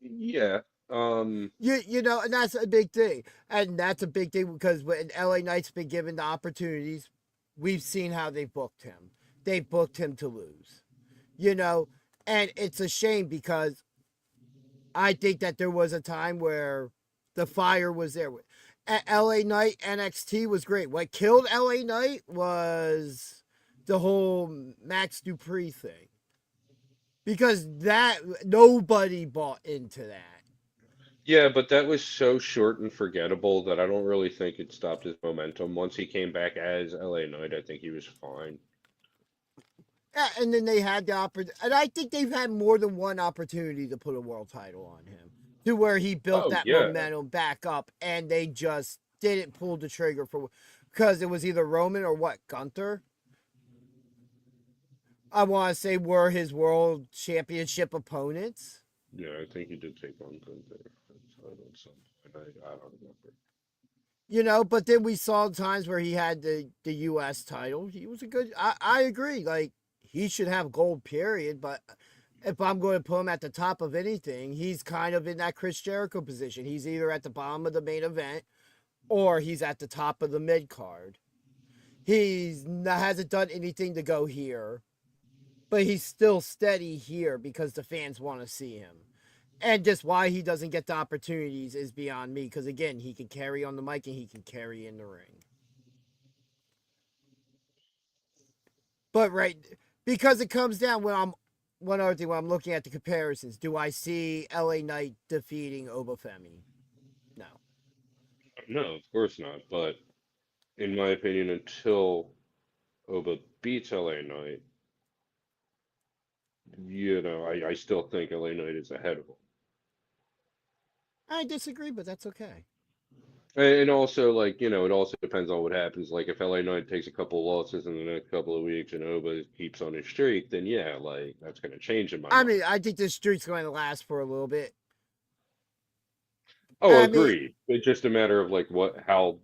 Yeah. And that's a big thing. And that's a big thing because when LA Knight's been given the opportunities, we've seen how they booked him. They booked him to lose. And it's a shame because I think that there was a time where The fire was there. LA Knight NXT was great. What killed LA Knight was the whole Max Dupree thing. Because that nobody bought into that. Yeah, but that was so short and forgettable that I don't really think it stopped his momentum. Once he came back as LA Knight, I think he was fine. Yeah, and then they had the opportunity. And I think they've had more than one opportunity to put a world title on him. To where he built Oh, that yeah. momentum back up, and they just didn't pull the trigger for, because it was either Roman or what, Gunther? I want to say were his world championship opponents. Yeah, I think he did take on Gunther at some point. I don't remember. You know, but then we saw times where he had the U.S. title. He was a good. I agree. Like, he should have gold, period. But if I'm going to put him at the top of anything, he's kind of in that Chris Jericho position. He's either at the bottom of the main event or he's at the top of the mid card. Hasn't done anything to go here, but he's still steady here because the fans want to see him. And just why he doesn't get the opportunities is beyond me. Because again, he can carry on the mic and he can carry in the ring. But because it comes down one other thing when I'm looking at the comparisons, do I see LA Knight defeating Obafemi? No. No, of course not. But in my opinion, until Oba beats LA Knight, I still think LA Knight is ahead of him. I disagree, but that's okay. And also, like, it also depends on what happens. Like, if LA Knight takes a couple losses in the next couple of weeks and Oba keeps on his streak, then yeah, like, that's going to change in my mind. mean, I think this streak's going to last for a little bit. Oh, I mean, agreed. It's just a matter of, like, how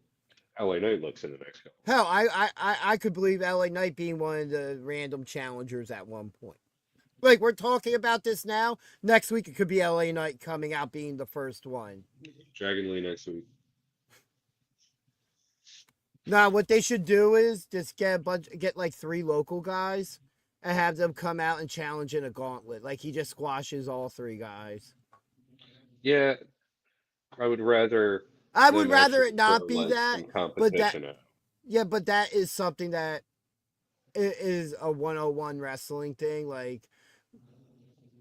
LA Knight looks in the next couple. hell, I could believe LA Knight being one of the random challengers at one point. Like, we're talking about this now. Next week, it could be LA Knight coming out being the first one. Dragon Lee next week. Now, what they should do is just get like 3 local guys and have them come out and challenge in a gauntlet. Like, he just squashes all 3 guys. Yeah, I would rather. I would them rather actually it not throw, be like, that, some but competition out. yeah, but that is something that is a 101 wrestling thing. Like,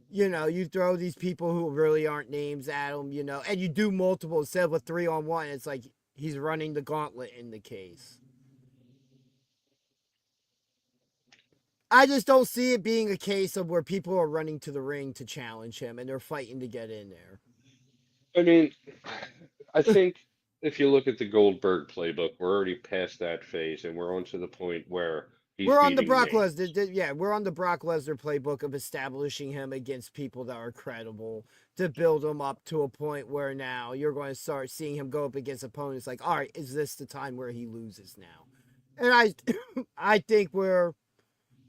you throw these people who really aren't names at them, and you do multiple instead of a 3-on-1. It's like he's running the gauntlet in the case. I just don't see it being a case of where people are running to the ring to challenge him and they're fighting to get in there. I mean, I think if you look at the Goldberg playbook, we're already past that phase, and we're on to the point where he's We're on the beating Brock names. Lesnar. Yeah, we're on the Brock Lesnar playbook of establishing him against people that are credible to build him up to a point where now you're going to start seeing him go up against opponents. Like, all right, is this the time where he loses now? And I think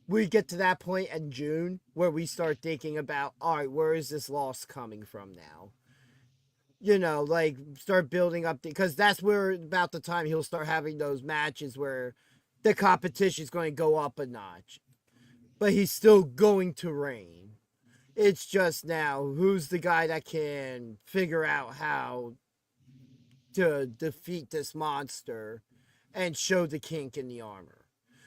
we get to that point in June where we start thinking about, all right, where is this loss coming from now? Like, start building up, because that's where about the time he'll start having those matches where the competition is going to go up a notch. But he's still going to reign. It's just now, who's the guy that can figure out how to defeat this monster and show the kink in the armor?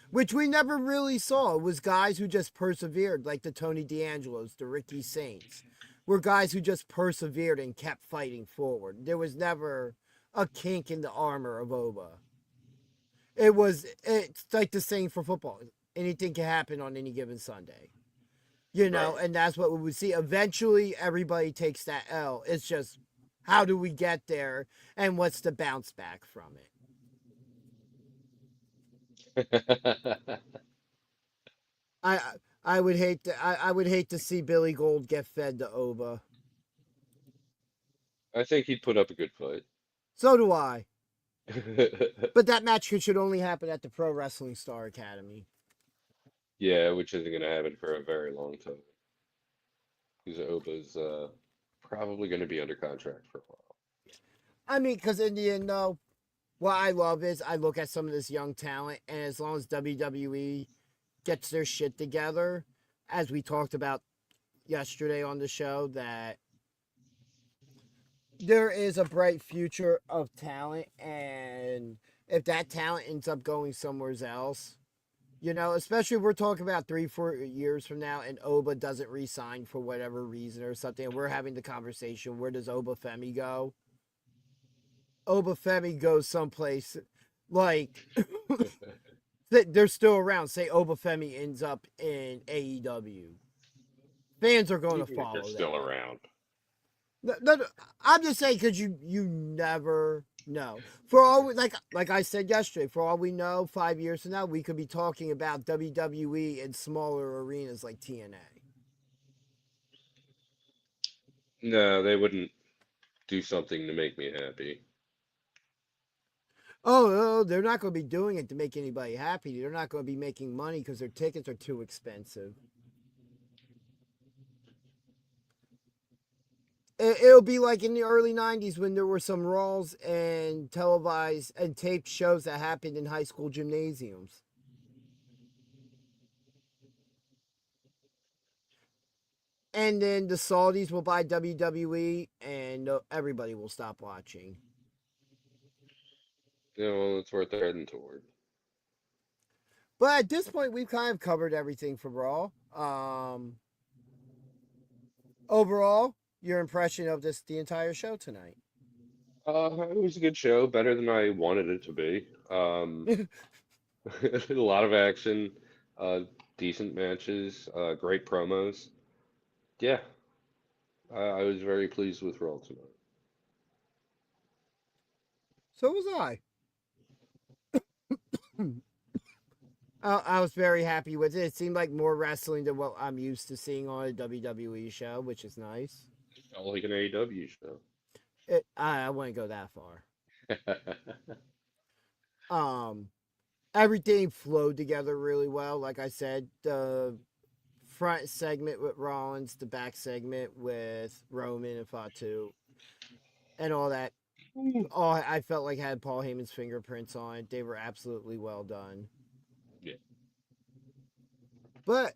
Which we never really saw. It was guys who just persevered, like the Tony D'Angelos, the Ricky Saints. Were guys who just persevered and kept fighting forward. There was never a kink in the armor of Oba. It's like the same for football. Anything can happen on any given Sunday. Right. And that's what we would see. Eventually, everybody takes that L. It's just, how do we get there, and what's the bounce back from it? I would hate to see Billy Gold get fed to Oba. I think he'd put up a good fight. So do I. But that match should only happen at the Pro Wrestling Star Academy. Yeah, which isn't going to happen for a very long time. Because Oba's probably going to be under contract for a while. I mean, because in the end, though, what I love is I look at some of this young talent, and as long as WWE gets their shit together, as we talked about yesterday on the show, that there is a bright future of talent, and if that talent ends up going somewhere else, especially if we're talking about 3-4 years from now, and Oba doesn't re-sign for whatever reason or something, and we're having the conversation, where does Oba Femi go? Oba Femi goes someplace like they're still around. Say Oba Femi ends up in AEW. Fans are going to Even if they're follow still that. around. No, I'm just saying because you never know. For all like I said yesterday, for all we know, 5 years from now, we could be talking about WWE in smaller arenas like TNA. No, they wouldn't do something to make me happy. Oh, they're not going to be doing it to make anybody happy. They're not going to be making money because their tickets are too expensive. It'll be like in the early 90s when there were some Raws and televised and taped shows that happened in high school gymnasiums. And then the Saudis will buy WWE and everybody will stop watching. That's where they're heading toward. But at this point, we've kind of covered everything for Raw. Overall, your impression of the entire show tonight? It was a good show, better than I wanted it to be. A lot of action, uh, decent matches, great promos. Yeah, I was very pleased with Raw tonight. So was I. I was very happy with it. It seemed like more wrestling than what I'm used to seeing on a WWE show, which is nice. Felt like an AEW show. I wouldn't go that far. Um, Everything flowed together really well. Like I said, the front segment with Rollins, the back segment with Roman and Fatu, and all that. All I felt like had Paul Heyman's fingerprints on it. They were absolutely well done. Yeah, But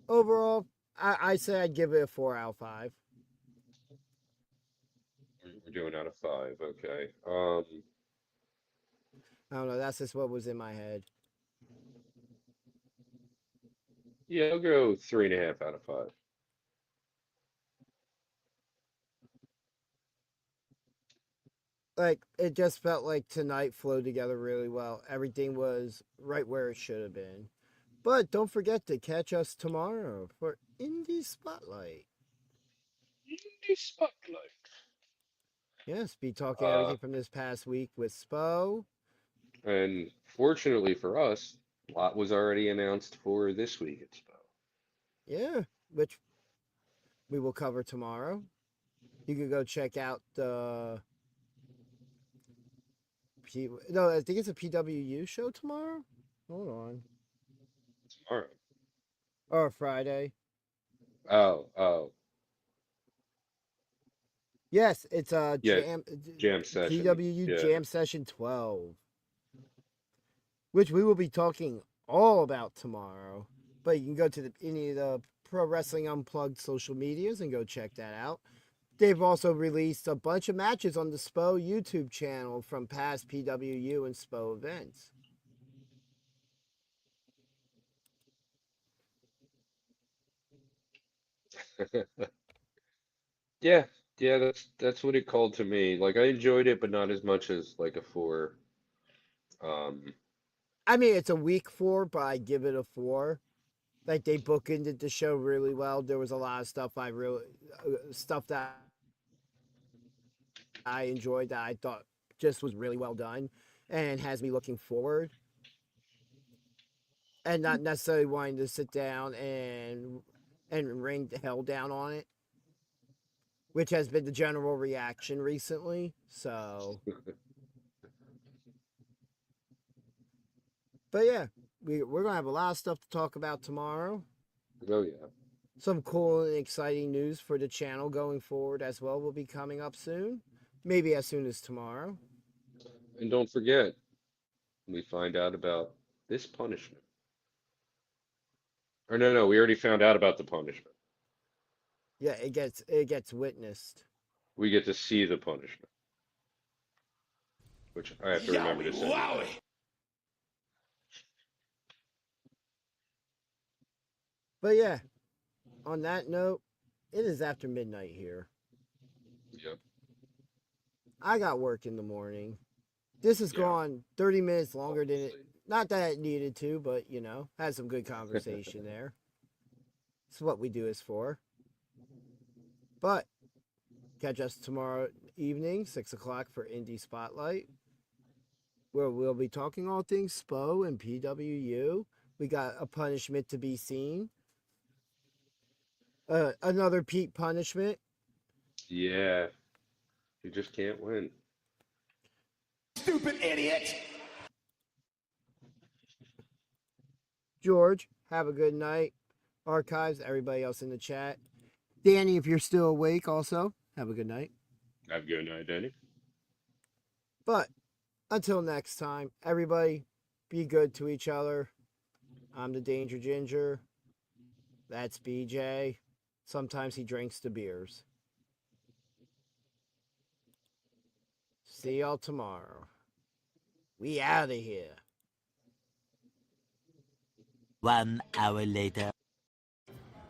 overall, I say I'd give it a 4 out of 5. we're doing out of five. Okay. I don't know. That's just what was in my head. Yeah, I'll go 3.5 out of five. Like, it just felt like tonight flowed together really well. Everything was right where it should have been. But don't forget to catch us tomorrow for Indie Spotlight. Indie Spotlight. Yes, be talking Uh, everything from this past week with Spo. and fortunately for us, a lot was already announced for this week at Spo. Yeah, which we will cover tomorrow. You can go check out the no, I think it's a PWU show tomorrow. Hold on. Tomorrow. Or Friday. Oh, Yes, it's a yeah, jam jam session. PWU Yeah. Jam Session 12, which we will be talking all about tomorrow. But you can go to any of the Pro Wrestling Unplugged social medias and go check that out. They've also released a bunch of matches on the SPO YouTube channel from past PWU and SPO events. Yeah, yeah, that's what it called to me. Like I enjoyed it, but not as much as like a four. Um, I mean, it's a week 4, but I give it a 4. Like, they bookended the show really well. There was a lot of stuff that I enjoyed that I thought just was really well done and has me looking forward and not necessarily wanting to sit down and ring the hell down on it, which has been the general reaction recently. So, but yeah, we're gonna have a lot of stuff to talk about tomorrow. oh yeah. Some cool and exciting news for the channel going forward as well will be coming up soon, maybe as soon as tomorrow. And don't forget, we find out about this punishment. Or no, we already found out about the punishment. Yeah, it gets witnessed. we get to see the punishment, which I have to remember to say. But yeah, on that note, it is after midnight here. Yep. I got work in the morning. This has Yeah. gone 30 minutes longer than it. Not that it needed to, but you know, had some good conversation there. It's what we do this for. But catch us tomorrow evening, 6 o'clock for Indie Spotlight, where we'll be talking all things SPO and PWU. We got a punishment to be seen. Another Pete punishment. Yeah. You just can't win. Stupid idiot! George, have a good night. Archives, everybody else in the chat. Danny, if you're still awake, also, have a good night. Have a good night, Danny. But until next time, everybody, be good to each other. I'm the Danger Ginger. That's BJ. Sometimes he drinks the beers. See y'all tomorrow. We out of here. 1 hour later.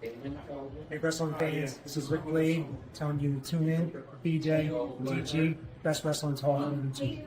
Hey, wrestling fans, this is Rick Wade telling you to tune in. BJ, DG, best wrestling talk on YouTube.